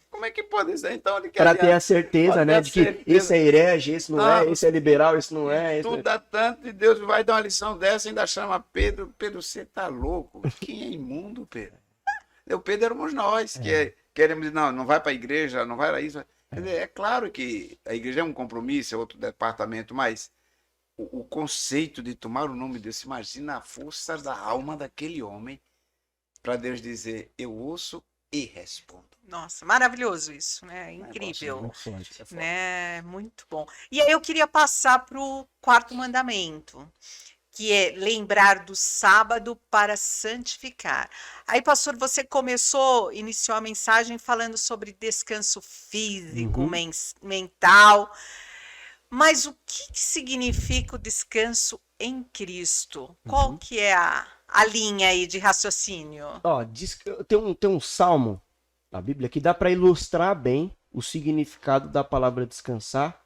Como é que pode ser? Então, de que Para ter adianta? a certeza, Pode né, ter de que certeza. esse é herege, esse não é, Não. esse é liberal, esse não é. Esse... Estuda tanto e Deus vai dar uma lição dessa e ainda chama Pedro. Pedro, você tá louco? Quem é imundo, Pedro? O Pedro éramos nós, que queremos dizer, não vai para a igreja, não vai para isso. Quer dizer, é claro que a igreja é um compromisso, é outro departamento, mas o conceito de tomar o nome de Deus, imagina a força da alma daquele homem para Deus dizer, eu ouço e respondo. Nossa, maravilhoso isso, né? Incrível. Muito forte. É forte. Né? Muito bom. E aí eu queria passar para o quarto mandamento, que é lembrar do sábado para santificar. Aí, pastor, você iniciou a mensagem falando sobre descanso físico, mental. Mas o que significa o descanso em Cristo? Qual que é a linha aí de raciocínio? Ó, tem um salmo na Bíblia que dá para ilustrar bem o significado da palavra descansar,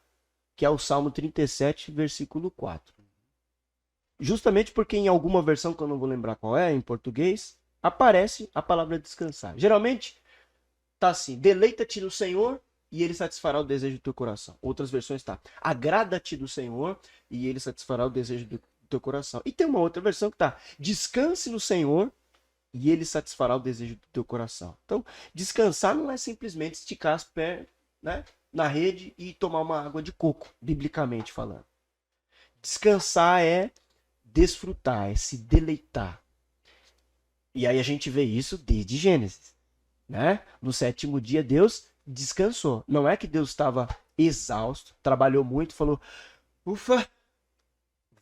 que é o Salmo 37, versículo 4. Justamente porque em alguma versão, que eu não vou lembrar qual é, em português, aparece a palavra descansar. Geralmente, tá assim, deleita-te no Senhor e ele satisfará o desejo do teu coração. Outras versões tá, agrada-te do Senhor e ele satisfará o desejo do teu coração. E tem uma outra versão que tá, descanse no Senhor e ele satisfará o desejo do teu coração. Então, descansar não é simplesmente esticar as pernas, né, na rede e tomar uma água de coco, biblicamente falando. Descansar é desfrutar, é se deleitar. E aí a gente vê isso desde Gênesis, né? No 7º dia Deus descansou. Não é que Deus estava exausto, trabalhou muito, falou, ufa,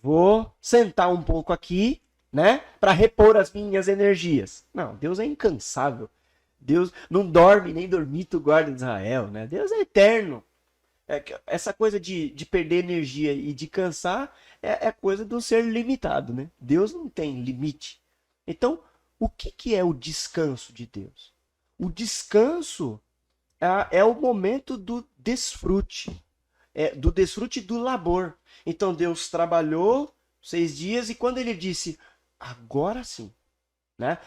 vou sentar um pouco aqui, né, para repor as minhas energias. Não, Deus é incansável. Deus não dorme, nem dormita o guarda de Israel, né? Deus é eterno. Essa coisa de perder energia e de cansar é coisa do ser limitado, né? Deus não tem limite. Então, o que é o descanso de Deus? O descanso é o momento do desfrute, do desfrute do labor. Então, Deus trabalhou 6 dias e quando ele disse, agora sim, né?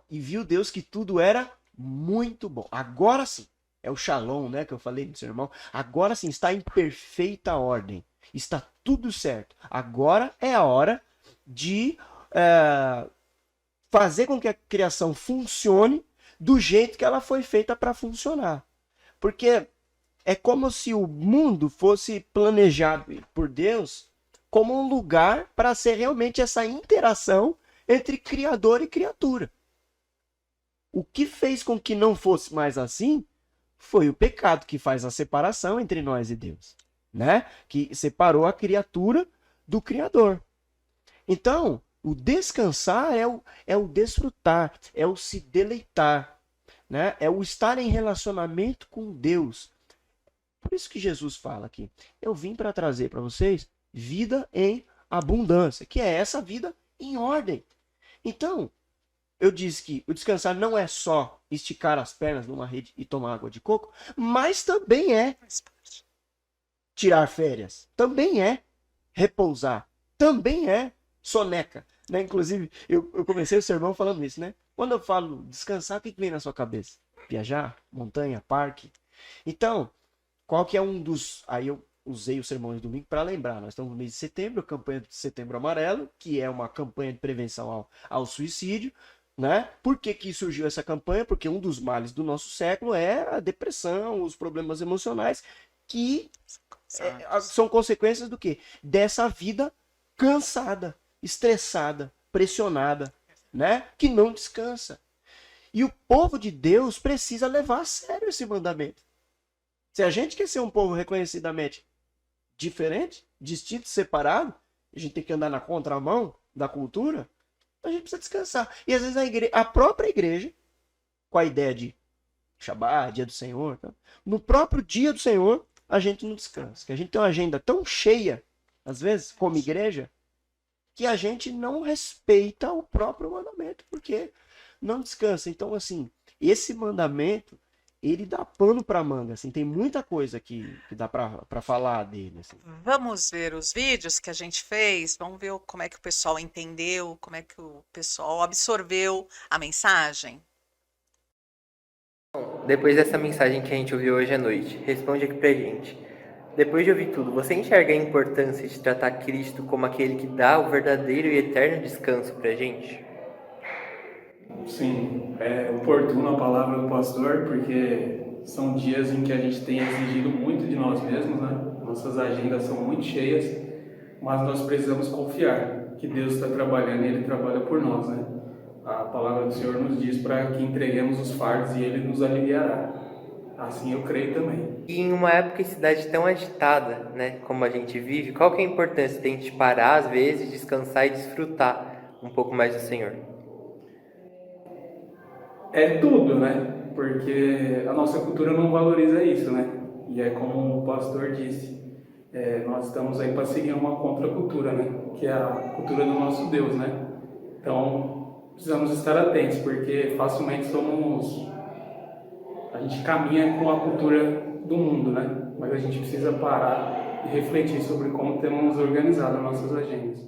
E viu Deus que tudo era muito bom. Agora sim. É o shalom, né, que eu falei no sermão. Agora sim, está em perfeita ordem. Está tudo certo. Agora é a hora de fazer com que a criação funcione do jeito que ela foi feita para funcionar. Porque é como se o mundo fosse planejado por Deus como um lugar para ser realmente essa interação entre criador e criatura. O que fez com que não fosse mais assim foi o pecado que faz a separação entre nós e Deus, né? Que separou a criatura do Criador. Então, o descansar é o desfrutar, é o se deleitar, né? É o estar em relacionamento com Deus. Por isso que Jesus fala aqui, eu vim para trazer para vocês vida em abundância, que é essa vida em ordem. Então, eu disse que o descansar não é só esticar as pernas numa rede e tomar água de coco, mas também é tirar férias, também é repousar, também é soneca. Né? Inclusive, eu comecei o sermão falando isso, né? Quando eu falo descansar, o que vem na sua cabeça? Viajar? Montanha? Parque? Então, qual que é um dos... Aí eu usei o sermão de domingo para lembrar. Nós estamos no mês de setembro, a campanha de Setembro Amarelo, que é uma campanha de prevenção ao suicídio. Né? Por que surgiu essa campanha? Porque um dos males do nosso século é a depressão, os problemas emocionais, que são consequências do quê? Dessa vida cansada, estressada, pressionada, né? Que não descansa. E o povo de Deus precisa levar a sério esse mandamento. Se a gente quer ser um povo reconhecidamente diferente, distinto, separado, a gente tem que andar na contramão da cultura, a gente precisa descansar. E às vezes a própria igreja, com a ideia de Shabat, dia do Senhor, tá? No próprio dia do Senhor, a gente não descansa. Que a gente tem uma agenda tão cheia, às vezes, como igreja, que a gente não respeita o próprio mandamento, porque não descansa. Então, assim, esse mandamento, ele dá pano para manga, assim, tem muita coisa que dá para falar dele. Assim. Vamos ver os vídeos que a gente fez, vamos ver como é que o pessoal entendeu, como é que o pessoal absorveu a mensagem. Depois dessa mensagem que a gente ouviu hoje à noite, responde aqui pra gente. Depois de ouvir tudo, você enxerga a importância de tratar Cristo como aquele que dá o verdadeiro e eterno descanso pra gente? Sim, é oportuna a palavra do pastor, porque são dias em que a gente tem exigido muito de nós mesmos, né? Nossas agendas são muito cheias, mas nós precisamos confiar que Deus está trabalhando e Ele trabalha por nós, né? A palavra do Senhor nos diz para que entreguemos os fardos e Ele nos aliviará. Assim eu creio também. E em uma época e cidade tão agitada, né, como a gente vive, qual que é a importância de a gente parar às vezes, descansar e desfrutar um pouco mais do Senhor? É tudo, né? Porque a nossa cultura não valoriza isso, né? E é como o pastor disse, nós estamos aí para seguir uma contracultura, né? Que é a cultura do nosso Deus, né? Então, precisamos estar atentos, porque facilmente a gente caminha com a cultura do mundo, né? Mas a gente precisa parar e refletir sobre como temos organizado as nossas agendas.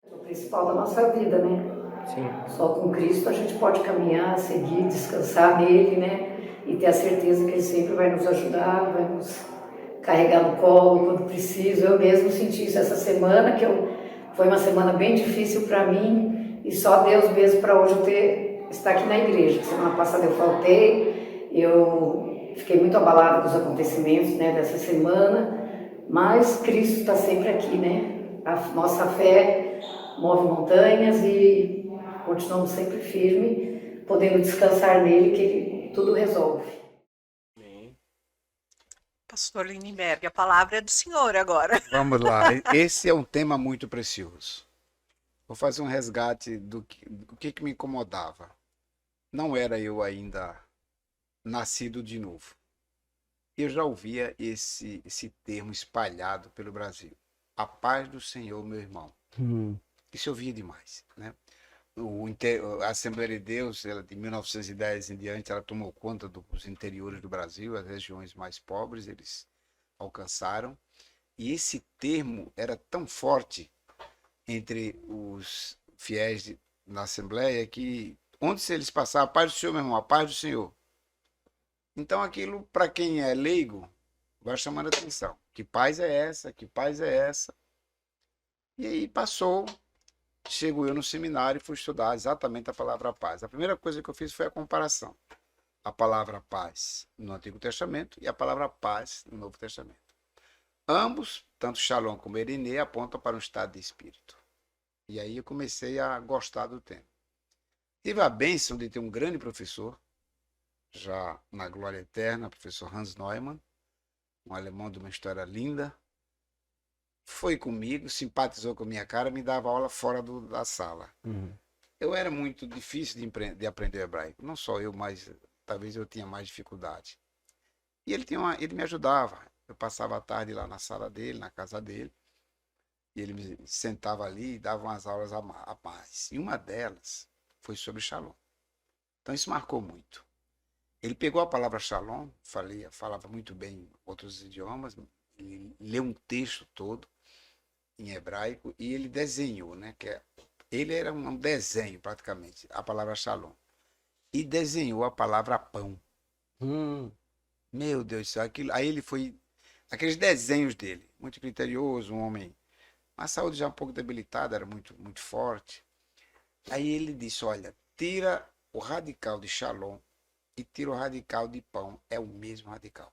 É o principal da nossa vida, né? Sim. Só com Cristo a gente pode caminhar, seguir, descansar nele, né? E ter a certeza que Ele sempre vai nos ajudar, vai nos carregar no colo quando preciso. Eu mesmo senti isso essa semana, foi uma semana bem difícil para mim, e só Deus mesmo para hoje eu estar aqui na igreja. Semana passada eu faltei, eu fiquei muito abalada com os acontecimentos, né, dessa semana, mas Cristo está sempre aqui, né? A nossa fé move montanhas e continuamos sempre firmes, podendo descansar nele, que Ele tudo resolve. Pastor Lindenberg, a palavra é do senhor agora. Vamos lá, esse é um tema muito precioso. Vou fazer um resgate do que me incomodava. não era eu ainda nascido de novo. Eu já ouvia esse termo espalhado pelo Brasil. A paz do Senhor, meu irmão. Isso eu ouvia demais, né? A Assembleia de Deus, ela, de 1910 em diante, ela tomou conta dos interiores do Brasil, as regiões mais pobres, eles alcançaram. E esse termo era tão forte entre os fiéis na Assembleia que, onde se eles passavam, a paz do Senhor, meu irmão, a paz do Senhor. Então, aquilo, para quem é leigo, vai chamando a atenção. Que paz é essa? Que paz é essa? E aí passou, chego eu no seminário e fui estudar exatamente a palavra paz. A primeira coisa que eu fiz foi a comparação. A palavra paz no Antigo Testamento e a palavra paz no Novo Testamento. Ambos, tanto Shalom como Erinê, apontam para um estado de espírito. E aí eu comecei a gostar do tema. Tive a bênção de ter um grande professor, já na glória eterna, professor Hans Neumann, um alemão de uma história linda. Foi comigo, simpatizou com a minha cara, me dava aula fora da sala. Eu era muito difícil de aprender hebraico. Não só eu, mas talvez eu tinha mais dificuldade. E ele me ajudava. Eu passava a tarde lá na sala dele, na casa dele. E ele me sentava ali e dava umas aulas a mais. E uma delas foi sobre Shalom. Então isso marcou muito. Ele pegou a palavra Shalom, falava muito bem outros idiomas, ele leu um texto todo em hebraico e ele desenhou, né? Ele era um desenho praticamente, a palavra Shalom. E desenhou a palavra pão. Meu Deus do céu, aí ele foi... Aqueles desenhos dele, muito criterioso, um homem... A saúde já um pouco debilitada, era muito, muito forte. Aí ele disse, olha, tira o radical de Shalom e tira o radical de pão, é o mesmo radical.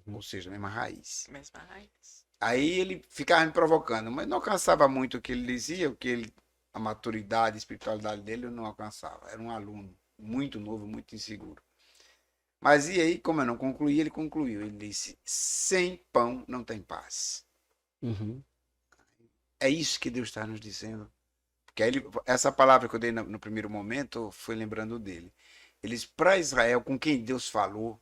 Ou seja, a mesma raiz. Mesma raiz. Aí ele ficava me provocando, mas não alcançava muito o que ele dizia, a maturidade, a espiritualidade dele eu não alcançava. Era um aluno muito novo, muito inseguro. Mas e aí, como eu não concluí, ele concluiu. Ele disse, sem pão não tem paz. É isso que Deus está nos dizendo. Porque aí essa palavra que eu dei no primeiro momento, foi lembrando dele. Eles, para Israel, com quem Deus falou,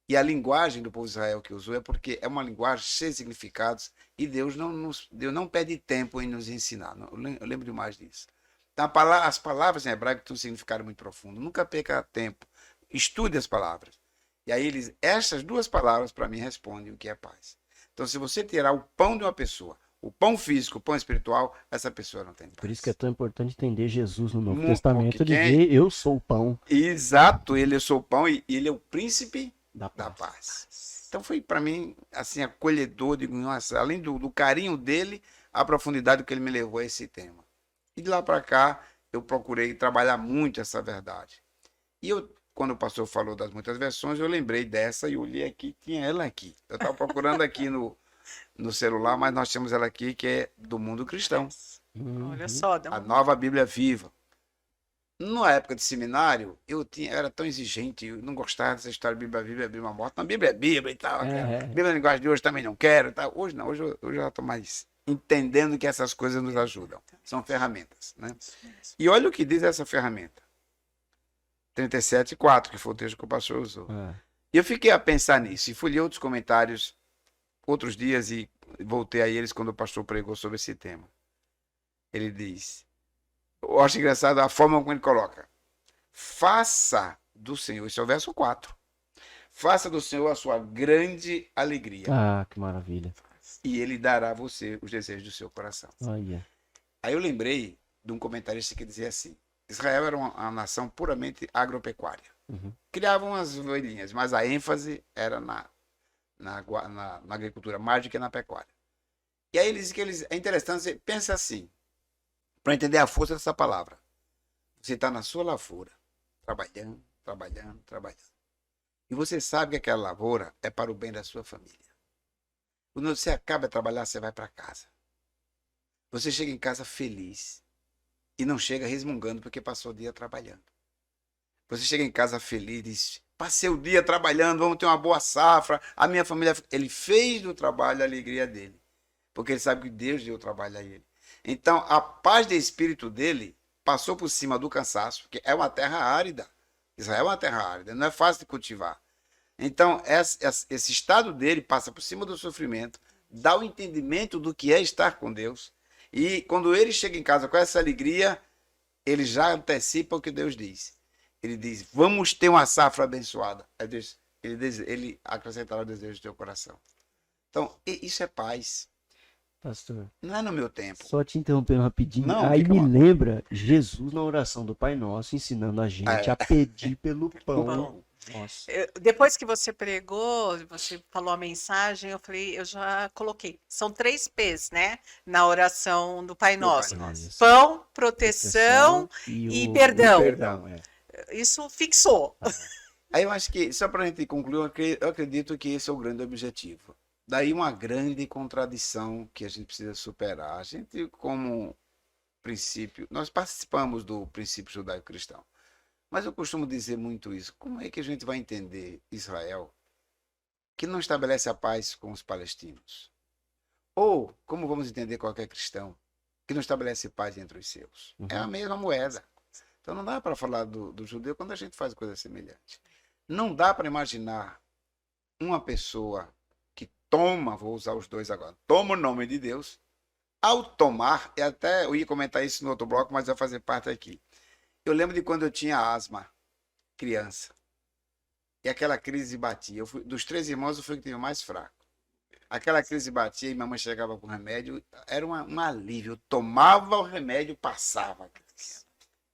e a linguagem do povo de Israel que usou é porque é uma linguagem cheia de significados e Deus não perde tempo em nos ensinar. Eu lembro demais disso. Então, as palavras em hebraico têm um significado muito profundo. Nunca perca tempo. Estude as palavras. E aí, essas duas palavras, para mim, respondem o que é paz. Então, se você tirar o pão de uma pessoa, o pão físico, o pão espiritual, essa pessoa não tem paz. Por isso que é tão importante entender Jesus no Novo Testamento, dizer eu sou o pão. Exato, ele eu sou o pão e ele é o príncipe da paz. Então foi para mim assim acolhedor, digo, nossa, além do carinho dele, a profundidade que ele me levou a esse tema. E de lá para cá eu procurei trabalhar muito essa verdade. E quando o pastor falou das muitas versões, eu lembrei dessa e olhei aqui, tinha ela aqui. Eu estava procurando aqui no celular, mas nós temos ela aqui, que é do mundo cristão. Olha só. A Nova Bíblia Viva. Na época de seminário, eu era tão exigente, eu não gostava dessa história de Bíblia Viva, Bíblia morta. Não, Bíblia é Bíblia e tal. Bíblia na linguagem de hoje também não quero e tal. Hoje não, hoje eu já estou mais entendendo que essas coisas nos ajudam. São ferramentas, né? E olha o que diz essa ferramenta. 37:4, que foi o texto que o pastor usou. E eu fiquei a pensar nisso e fui ler outros comentários outros dias e voltei a eles quando o pastor pregou sobre esse tema. Ele diz, eu acho engraçado a forma como ele coloca, faça do Senhor, esse é o verso 4, faça do Senhor a sua grande alegria. Ah, que maravilha. E ele dará a você os desejos do seu coração. Aí eu lembrei de um comentarista que dizia assim, Israel era uma nação puramente agropecuária. Criavam as ovelhinhas, mas a ênfase era na agricultura mais do que na pecuária. E aí ele diz que é interessante, você pensa assim, para entender a força dessa palavra. Você está na sua lavoura, trabalhando. E você sabe que aquela lavoura é para o bem da sua família. Quando você acaba de trabalhar, você vai para casa. Você chega em casa feliz e não chega resmungando porque passou o dia trabalhando. Você chega em casa feliz e diz, passei o dia trabalhando, vamos ter uma boa safra, a minha família... Ele fez do trabalho a alegria dele, porque ele sabe que Deus deu o trabalho a ele. Então, a paz de espírito dele passou por cima do cansaço, porque é uma terra árida. Israel é uma terra árida, não é fácil de cultivar. Então, esse estado dele passa por cima do sofrimento, dá o entendimento do que é estar com Deus. E quando ele chega em casa com essa alegria, ele já antecipa o que Deus diz. Ele diz, vamos ter uma safra abençoada. Ele acrescentará o desejo do teu coração. Então, isso é paz. Pastor, Não é no meu tempo. só te interrompendo rapidinho. Não, Aí fica me mal. lembra Jesus na oração do Pai Nosso, ensinando a gente a pedir pelo pão. Pão. Nossa. Depois que você pregou, você falou a mensagem, eu falei, eu já coloquei. São 3 P's, né? Na oração do Pai Nosso. Nossa. Pão, proteção e perdão. Perdão, é. Isso fixou. Aí eu acho que, só para a gente concluir, eu acredito que esse é o grande objetivo. Daí uma grande contradição que a gente precisa superar. A gente, como princípio, nós participamos do princípio judaico-cristão. Mas eu costumo dizer muito isso. Como é que a gente vai entender Israel que não estabelece a paz com os palestinos? Ou como vamos entender qualquer cristão que não estabelece paz entre os seus? É a mesma moeda. Então não dá para falar do judeu quando a gente faz coisa semelhante. Não dá para imaginar uma pessoa que toma, vou usar os dois agora, toma o nome de Deus, ao tomar, e até eu ia comentar isso no outro bloco, mas vai fazer parte aqui. Eu lembro de quando eu tinha asma, criança, e aquela crise batia. Dos 3 irmãos, eu fui o que tive mais fraco. Aquela crise batia e minha mãe chegava com remédio, era um alívio. Eu tomava o remédio, passava.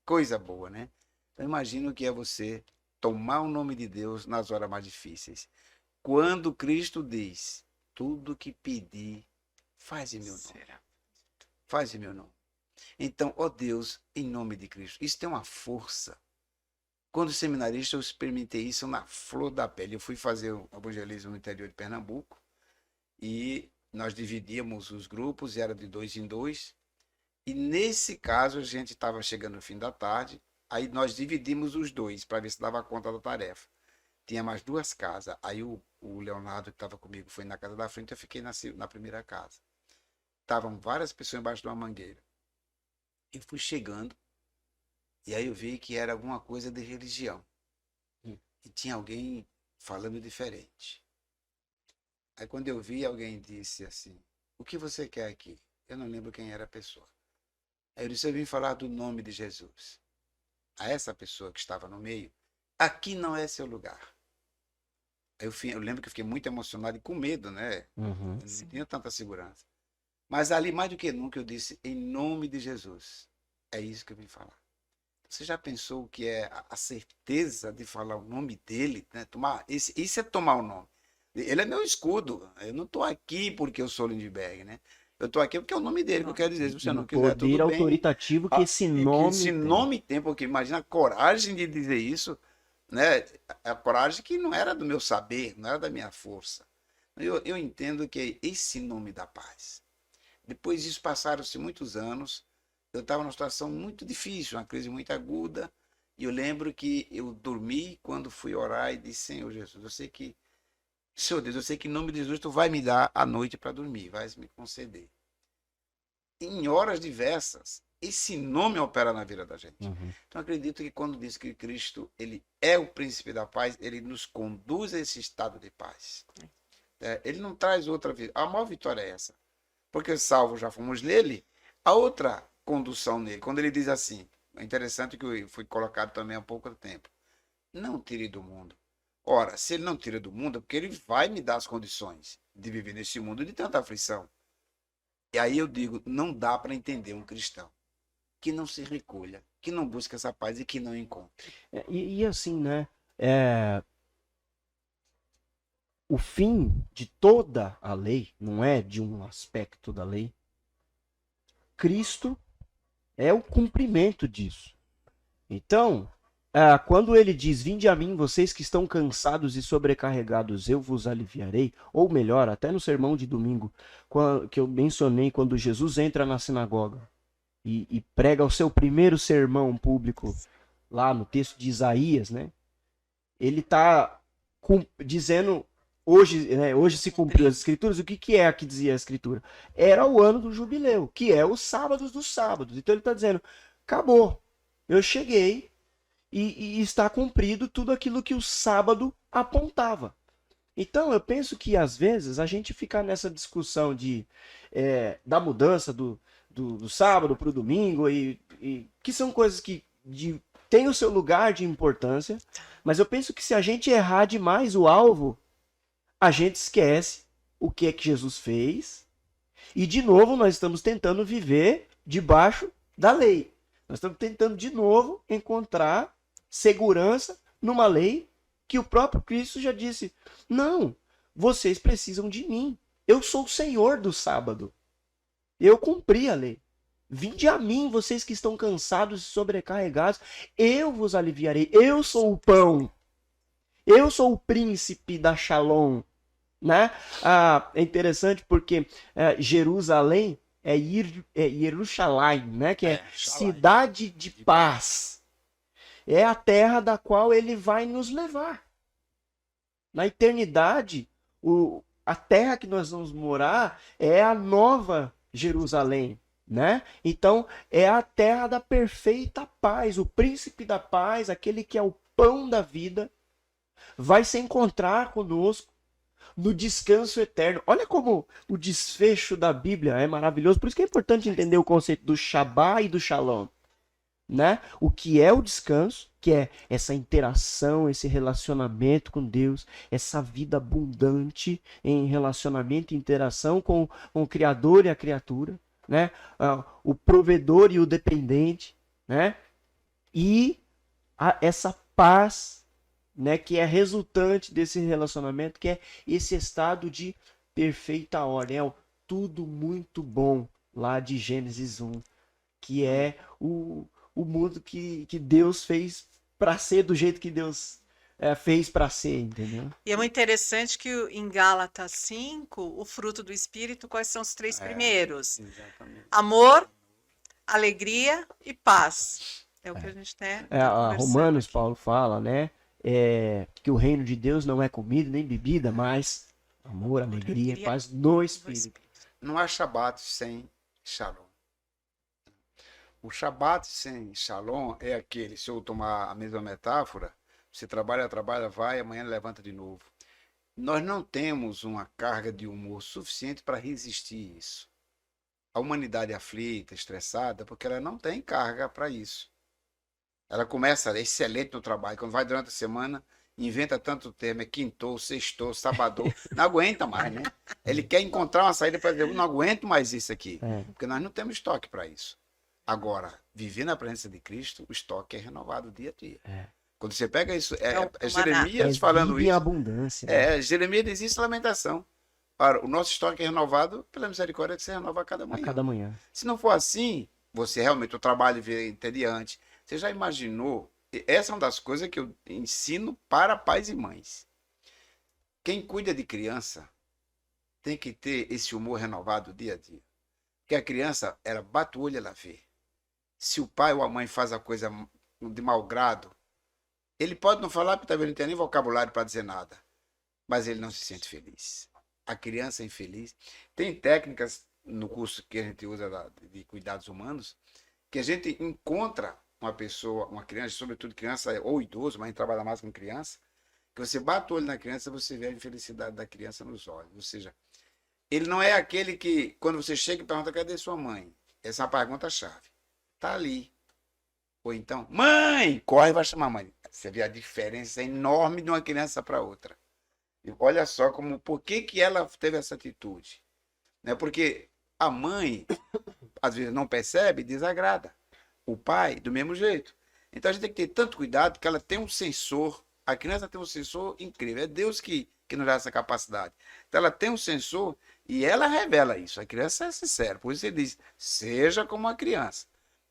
Coisa boa, né? Então imagino que é você tomar o nome de Deus nas horas mais difíceis. Quando Cristo diz, tudo que pedir, faz em meu nome. Faz em meu nome. Então, ó Deus, em nome de Cristo. Isso tem uma força. Quando seminarista, eu experimentei isso na flor da pele. Eu fui fazer o evangelismo no interior de Pernambuco e nós dividíamos os grupos, era de 2 em 2. E nesse caso, a gente estava chegando no fim da tarde, aí nós dividimos os 2 para ver se dava conta da tarefa. Tinha mais 2 casas. Aí o Leonardo, que estava comigo, foi na casa da frente, eu fiquei na primeira casa. Estavam várias pessoas embaixo de uma mangueira. Eu fui chegando, e aí eu vi que era alguma coisa de religião. E tinha alguém falando diferente. Aí quando eu vi, alguém disse assim, o que você quer aqui? Eu não lembro quem era a pessoa. Aí eu disse, eu vim falar do nome de Jesus. A essa pessoa que estava no meio, aqui não é seu lugar. Aí eu lembro que eu fiquei muito emocionado e com medo, né? Eu não tinha tanta segurança. Mas ali, mais do que nunca, eu disse, em nome de Jesus, é isso que eu vim falar. Você já pensou o que é a certeza de falar o nome dele? Né? Isso é tomar o nome. Ele é meu escudo. Eu não estou aqui porque eu sou Lindbergh, né? Eu estou aqui porque é o nome dele que eu quero dizer. Se você não quiser, tudo bem. Poder autoritativo que esse nome esse nome tem, porque imagina a coragem de dizer isso, né? A coragem que não era do meu saber, não era da minha força. Eu entendo que é esse nome da paz. Depois disso, passaram-se muitos anos, eu estava numa situação muito difícil, uma crise muito aguda, e eu lembro que eu dormi quando fui orar e disse, Senhor Jesus, eu sei que, Senhor Deus, eu sei que em nome de Jesus tu vai me dar a noite para dormir, vai me conceder. Em horas diversas, esse nome opera na vida da gente. Então, acredito que quando diz que Cristo, ele é o príncipe da paz, ele nos conduz a esse estado de paz. Ele não traz outra vida. A maior vitória é essa. Porque salvo já fomos nele, a outra condução nele, quando ele diz assim, é interessante que foi colocado também há pouco tempo, não tire do mundo. Ora, se ele não tira do mundo, é porque ele vai me dar as condições de viver nesse mundo de tanta aflição. E aí eu digo, não dá para entender um cristão que não se recolha, que não busca essa paz e que não encontre. E assim, né? O fim de toda a lei, não é de um aspecto da lei. Cristo é o cumprimento disso. Então, quando ele diz, vinde a mim, vocês que estão cansados e sobrecarregados, eu vos aliviarei, ou melhor, até no sermão de domingo, que eu mencionei, quando Jesus entra na sinagoga e prega o seu primeiro sermão público, lá no texto de Isaías, né? Ele está dizendo... Hoje se cumpriu as escrituras. O que é que dizia a escritura? Era o ano do jubileu, que é os sábados dos sábados. Então ele está dizendo, acabou, eu cheguei e está cumprido tudo aquilo que o sábado apontava. Então, eu penso que, às vezes, a gente fica nessa discussão da mudança do sábado para o domingo, que são coisas que têm o seu lugar de importância, mas eu penso que se a gente errar demais o alvo, a gente esquece o que é que Jesus fez, e, de novo, nós estamos tentando viver debaixo da lei. Nós estamos tentando, de novo, encontrar segurança numa lei que o próprio Cristo já disse: não, vocês precisam de mim. Eu sou o Senhor do sábado. Eu cumpri a lei. Vinde a mim, vocês que estão cansados e sobrecarregados, eu vos aliviarei. Eu sou o pão. Eu sou o príncipe da Shalom. Né? É interessante porque Jerusalém é Jerusalém, né? Que é cidade de paz. É a terra da qual ele vai nos levar. Na eternidade, a terra que nós vamos morar é a nova Jerusalém, né? Então, é a terra da perfeita paz. O príncipe da paz, aquele que é o pão da vida, vai se encontrar conosco no descanso eterno. Olha como o desfecho da Bíblia é maravilhoso. Por isso que é importante entender o conceito do Shabá e do Shalom. Né? O que é o descanso, que é essa interação, esse relacionamento com Deus, essa vida abundante em relacionamento e interação com o Criador e a criatura, né? O provedor e o dependente, né? E essa paz, né, que é resultante desse relacionamento, que é esse estado de perfeita ordem, é tudo muito bom lá de Gênesis 1, que é o mundo que Deus fez para ser do jeito que Deus fez para ser, entendeu? E é muito interessante que em Gálatas 5, o fruto do Espírito, quais são os 3 primeiros? Exatamente. Amor, alegria e paz. É o que a gente tem. Romanos, Paulo fala, né? Que o reino de Deus não é comida nem bebida, mas amor, alegria e paz no Espírito. Não há Shabat sem Shalom. O Shabat sem Shalom é aquele, se eu tomar a mesma metáfora, você trabalha, vai, amanhã levanta de novo. Nós não temos uma carga de humor suficiente para resistir isso. A humanidade aflita, estressada, porque ela não tem carga para isso. Ela começa excelente no trabalho, quando vai durante a semana, inventa tanto termo, quintou, sextou, sabadou, não aguenta mais, né? Ele quer encontrar uma saída para dizer: eu não aguento mais isso aqui, porque nós não temos estoque para isso. Agora, viver na presença de Cristo, o estoque é renovado dia a dia. Quando você pega isso, Jeremias falando isso. Em abundância. Né? Jeremias diz isso, lamentação. Ora, o nosso estoque é renovado pela misericórdia que se renova a cada manhã. A cada manhã. Se não for assim, você realmente, o trabalho vem entediante. Você já imaginou? Essa é uma das coisas que eu ensino para pais e mães. Quem cuida de criança tem que ter esse humor renovado dia a dia. Porque a criança, ela bate o olho, ela vê. Se o pai ou a mãe faz a coisa de mau grado, ele pode não falar, porque talvez não tenha nem vocabulário para dizer nada, mas ele não se sente feliz. A criança é infeliz. Tem técnicas no curso que a gente usa de cuidados humanos, que a gente encontra uma pessoa, uma criança, sobretudo criança ou idoso, mas a gente trabalha mais com criança, que você bate o olho na criança, você vê a infelicidade da criança nos olhos. Ou seja, ele não é aquele que, quando você chega e pergunta: cadê sua mãe? Essa é uma pergunta-chave. Está ali. Ou então: mãe! Corre e vai chamar a mãe. Você vê a diferença enorme de uma criança para outra. E olha só por que ela teve essa atitude. Né? Porque a mãe, às vezes, não percebe e desagrada. O pai, do mesmo jeito. Então a gente tem que ter tanto cuidado que ela tem um sensor. A criança tem um sensor incrível. É Deus que nos dá essa capacidade. Então ela tem um sensor e ela revela isso. A criança é sincera. Por isso ele diz: seja como uma criança.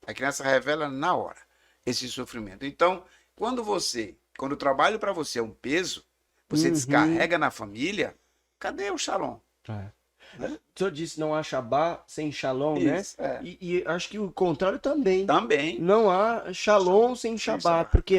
A criança revela na hora esse sofrimento. Então, quando o trabalho para você é um peso, você descarrega na família, cadê o Shalom? O senhor disse: não há Shabá sem Shalom, Isso, né? E acho que o contrário também. Também. Não há Shalom sem Shabá, porque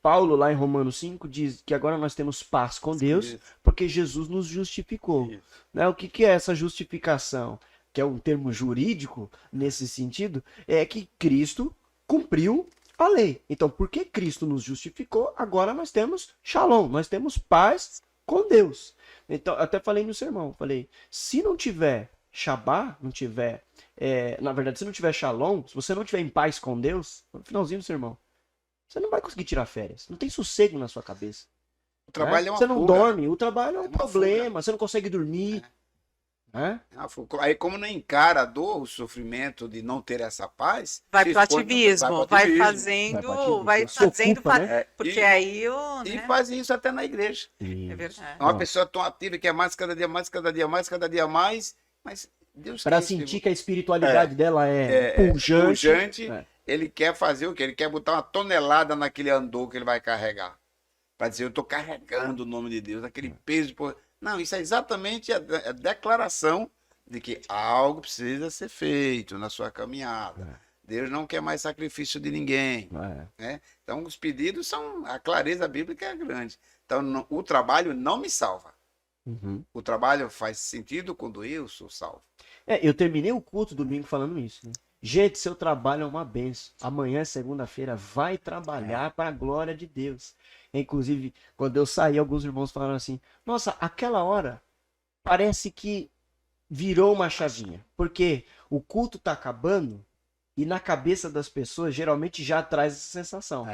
Paulo, lá em Romanos 5, diz que agora nós temos paz com Deus, porque Jesus nos justificou. Né? O que é essa justificação? Que é um termo jurídico nesse sentido, é que Cristo cumpriu a lei. Então, porque Cristo nos justificou, agora nós temos shalom, nós temos paz com Deus. Então, até falei no sermão, falei, se não tiver Shabá, não tiver, na verdade, se não tiver shalom, se você não tiver em paz com Deus, no finalzinho do sermão, você não vai conseguir tirar férias. Não tem sossego na sua cabeça. O trabalho é uma Você não fuga. dorme, o trabalho é um É uma problema, fuga. você não consegue dormir. Né? Aí, como não encara a dor, o sofrimento de não ter essa paz, Vai se pro expõe- ativismo, vai pro ativismo. vai Se fazendo, ocupa, né? porque E- aí o, E né? fazem isso até na igreja. É verdade. É uma pessoa tão ativa que é mais cada dia mais, cada dia mais, cada dia mais, mas Deus Para quer sentir que a espiritualidade dela é pujante. pujante, É. ele quer fazer o quê? Ele quer botar uma tonelada naquele andor que ele vai carregar. Para dizer, eu estou carregando o nome de Deus, aquele peso. Não, isso é exatamente a declaração de que algo precisa ser feito na sua caminhada. Deus não quer mais sacrifício de ninguém. Né? Então, os pedidos são... A clareza bíblica é grande. Então, o trabalho não me salva. Uhum. O trabalho faz sentido quando eu sou salvo. Eu terminei o culto domingo falando isso. Né? Gente, seu trabalho é uma benção. Amanhã, segunda-feira, vai trabalhar para a glória de Deus. Inclusive, quando eu saí, alguns irmãos falaram assim, nossa, aquela hora parece que virou uma chavinha. Porque o culto está acabando e na cabeça das pessoas geralmente já traz essa sensação.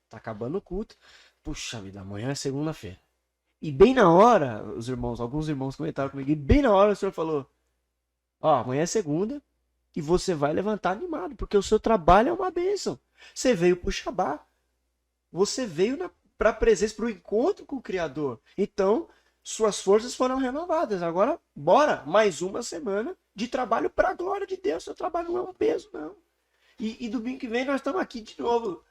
Tá acabando o culto. Puxa vida, amanhã é segunda-feira. E bem na hora, alguns irmãos comentaram comigo, e bem na hora o senhor falou, amanhã é segunda e você vai levantar animado, porque o seu trabalho é uma bênção. Você veio pro Shabá. Você veio para a presença, para o encontro com o Criador. Então, suas forças foram renovadas. Agora, bora, mais uma semana de trabalho para a glória de Deus. Seu trabalho não é um peso, não. E domingo que vem nós estamos aqui de novo,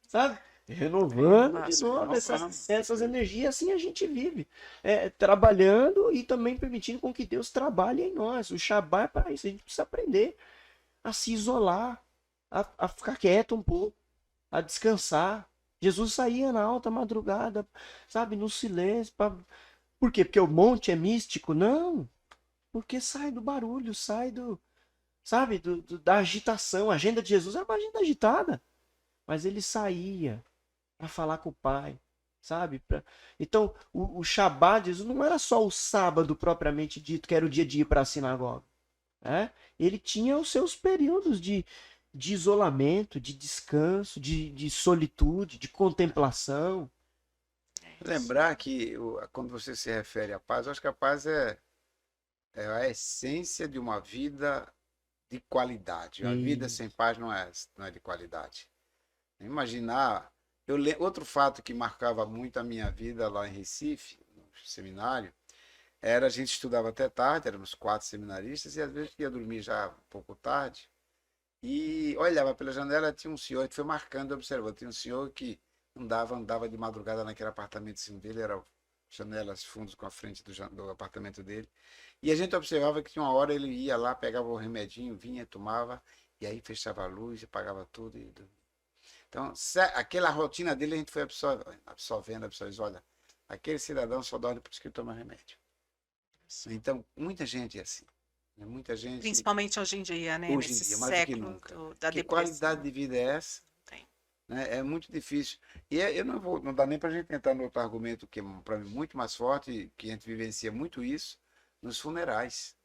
sabe? Renovando de novo essas energias. Assim a gente vive. Trabalhando e também permitindo com que Deus trabalhe em nós. O Shabá é para isso. A gente precisa aprender a se isolar, a ficar quieto um pouco, a descansar. Jesus saía na alta madrugada, sabe, no silêncio. Por quê? Porque o monte é místico? Não. Porque sai do barulho, sai da agitação. A agenda de Jesus é uma agenda agitada. Mas ele saía para falar com o Pai, sabe? Então, o Shabá de Jesus não era só o sábado propriamente dito, que era o dia de ir para a sinagoga. Ele tinha os seus períodos de isolamento, de descanso, de solitude, de contemplação. Lembrar que quando você se refere à paz, eu acho que a paz é a essência de uma vida de qualidade. A vida sem paz não é de qualidade. Imaginar... Outro fato que marcava muito a minha vida lá em Recife, no seminário, era a gente estudava até tarde, éramos 4 seminaristas, e às vezes ia dormir já um pouco tarde, e olhava pela janela, tinha um senhor, que foi marcando, observando, tinha um senhor que andava de madrugada naquele apartamentozinho dele, eram janelas, fundos com a frente do apartamento dele, e a gente observava que tinha uma hora ele ia lá, pegava o remedinho, vinha, tomava, e aí fechava a luz, apagava tudo e dormia. Então, aquela rotina dele a gente foi absorvendo, olha, aquele cidadão só dorme por isso que ele toma remédio. Então, muita gente é assim. Né? Muita gente... Principalmente hoje em dia, né? Hoje em Nesse dia, mais do que século nunca. da Que depressão. qualidade de vida é essa? Tem. Né? É muito difícil. E eu não dá nem para a gente entrar no outro argumento que é para mim muito mais forte, que a gente vivencia muito isso, nos funerais,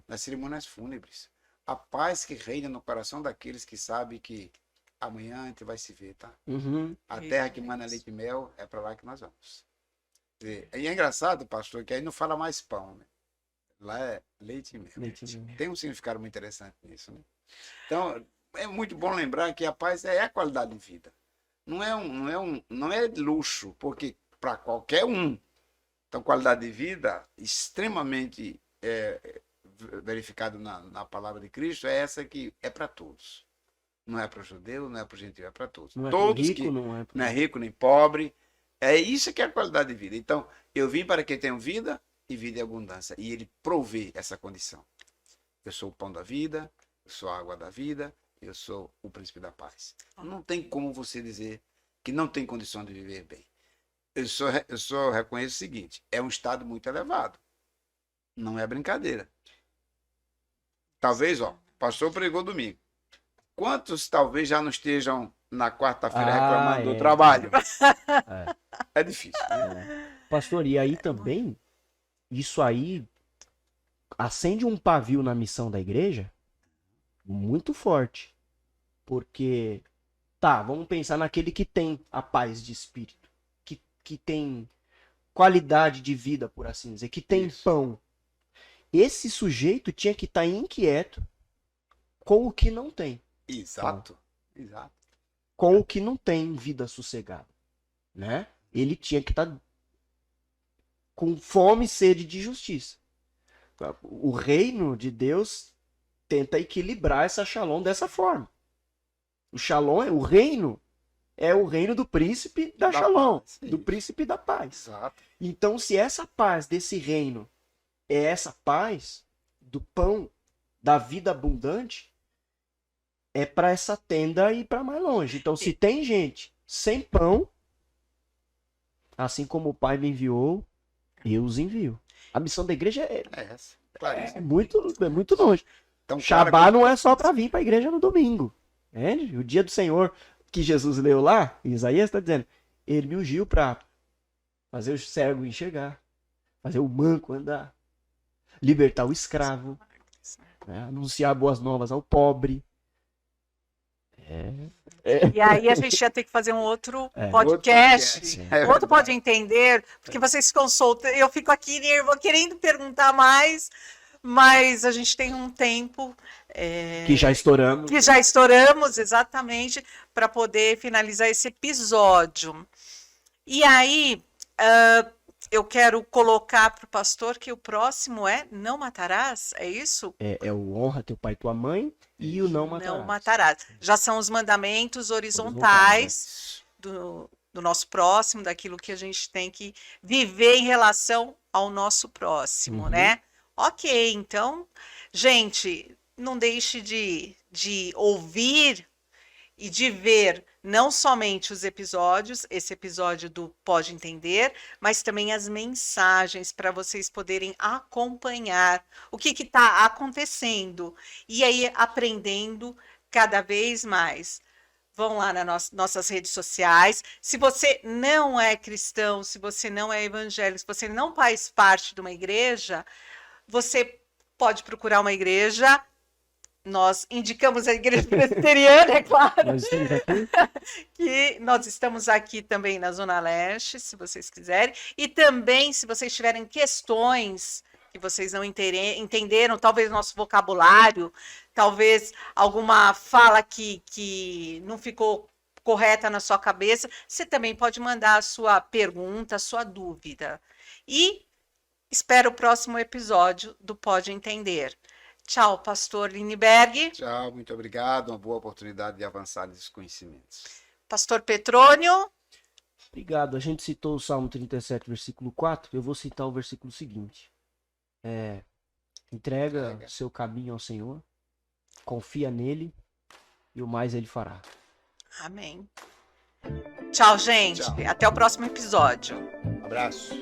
nas cerimônias fúnebres. A paz que reina no coração daqueles que sabem que amanhã a gente vai se ver, tá? A terra que mana leite e mel é para lá que nós vamos. E é engraçado, pastor, que aí não fala mais pão, né? Lá é leite e mel. Tem um significado muito interessante nisso, né? Então, é muito bom lembrar que a paz é a qualidade de vida. Não é luxo, porque para qualquer um. Então, qualidade de vida extremamente verificado na palavra de Cristo é essa que é para todos. Não é para o judeu, não é para o gentil, é para todos. Não é Todos rico, que não é rico nem pobre. É isso que é a qualidade de vida. Então, eu vim para que tenham vida e vida em abundância. E ele provê essa condição. Eu sou o pão da vida, eu sou a água da vida, eu sou o príncipe da paz. Não tem como você dizer que não tem condição de viver bem. Eu só reconheço o seguinte, é um estado muito elevado. Não é brincadeira. Talvez, o pastor pregou domingo. Quantos talvez já não estejam na quarta-feira Ah, reclamando do é. trabalho. É. É difícil, né? Pastor, e aí também, isso aí acende um pavio na missão da igreja muito forte. Porque, tá, vamos pensar naquele que tem a paz de espírito, que tem qualidade de vida, por assim dizer, que tem Isso. pão. Esse sujeito tinha que estar inquieto com o que não tem, Exato. com o que não tem vida sossegada, né? Ele tinha que estar com fome e sede de justiça. O reino de Deus tenta equilibrar essa shalom dessa forma. O shalom é o reino do príncipe da shalom, paz, do isso. príncipe da paz. Exato. Então, se essa paz desse reino é essa paz do pão, da vida abundante, é para essa tenda ir para mais longe. Então, se tem gente sem pão, assim como o Pai me enviou, eu os envio. A missão da igreja é essa. Claríssimo. muito longe. Então, Shabá não é só para vir para a igreja no domingo. Entende? O dia do Senhor que Jesus leu lá, Isaías está dizendo, ele me ungiu para fazer o cego enxergar, fazer o manco andar, libertar o escravo, né? Anunciar boas novas ao pobre. E aí a gente ia ter que fazer um outro podcast. podcast. Outro pode entender, porque vocês ficam soltos. Eu fico aqui querendo perguntar mais, mas a gente tem um tempo Que já estouramos. que já estouramos exatamente para poder finalizar esse episódio. E aí eu quero colocar para o pastor que o próximo é Não Matarás, é isso? É o honra teu pai e tua mãe e o não matarás. Não matarás. Já são os mandamentos horizontais do nosso próximo, daquilo que a gente tem que viver em relação ao nosso próximo, né? Ok, então, gente, não deixe de ouvir e de ver não somente os episódios, esse episódio do Pode Entender, mas também as mensagens para vocês poderem acompanhar o que está acontecendo e aí aprendendo cada vez mais. Vão lá nas nossas redes sociais. Se você não é cristão, se você não é evangélico, se você não faz parte de uma igreja, você pode procurar uma igreja. Nós indicamos a igreja presbiteriana, é claro. Nós estamos aqui. Que nós estamos aqui também na Zona Leste, se vocês quiserem. E também, se vocês tiverem questões que vocês não entenderam, talvez nosso vocabulário, talvez alguma fala que não ficou correta na sua cabeça, você também pode mandar a sua pergunta, a sua dúvida. E espero o próximo episódio do Pode Entender. Tchau, pastor Lindbergh. Tchau, muito obrigado. Uma boa oportunidade de avançar nesses conhecimentos. Pastor Petrônio. Obrigado. A gente citou o Salmo 37, versículo 4. Eu vou citar o versículo seguinte. Entrega seu caminho ao Senhor, confia nele e o mais ele fará. Amém. Tchau, gente. Tchau. Até o próximo episódio. Abraço.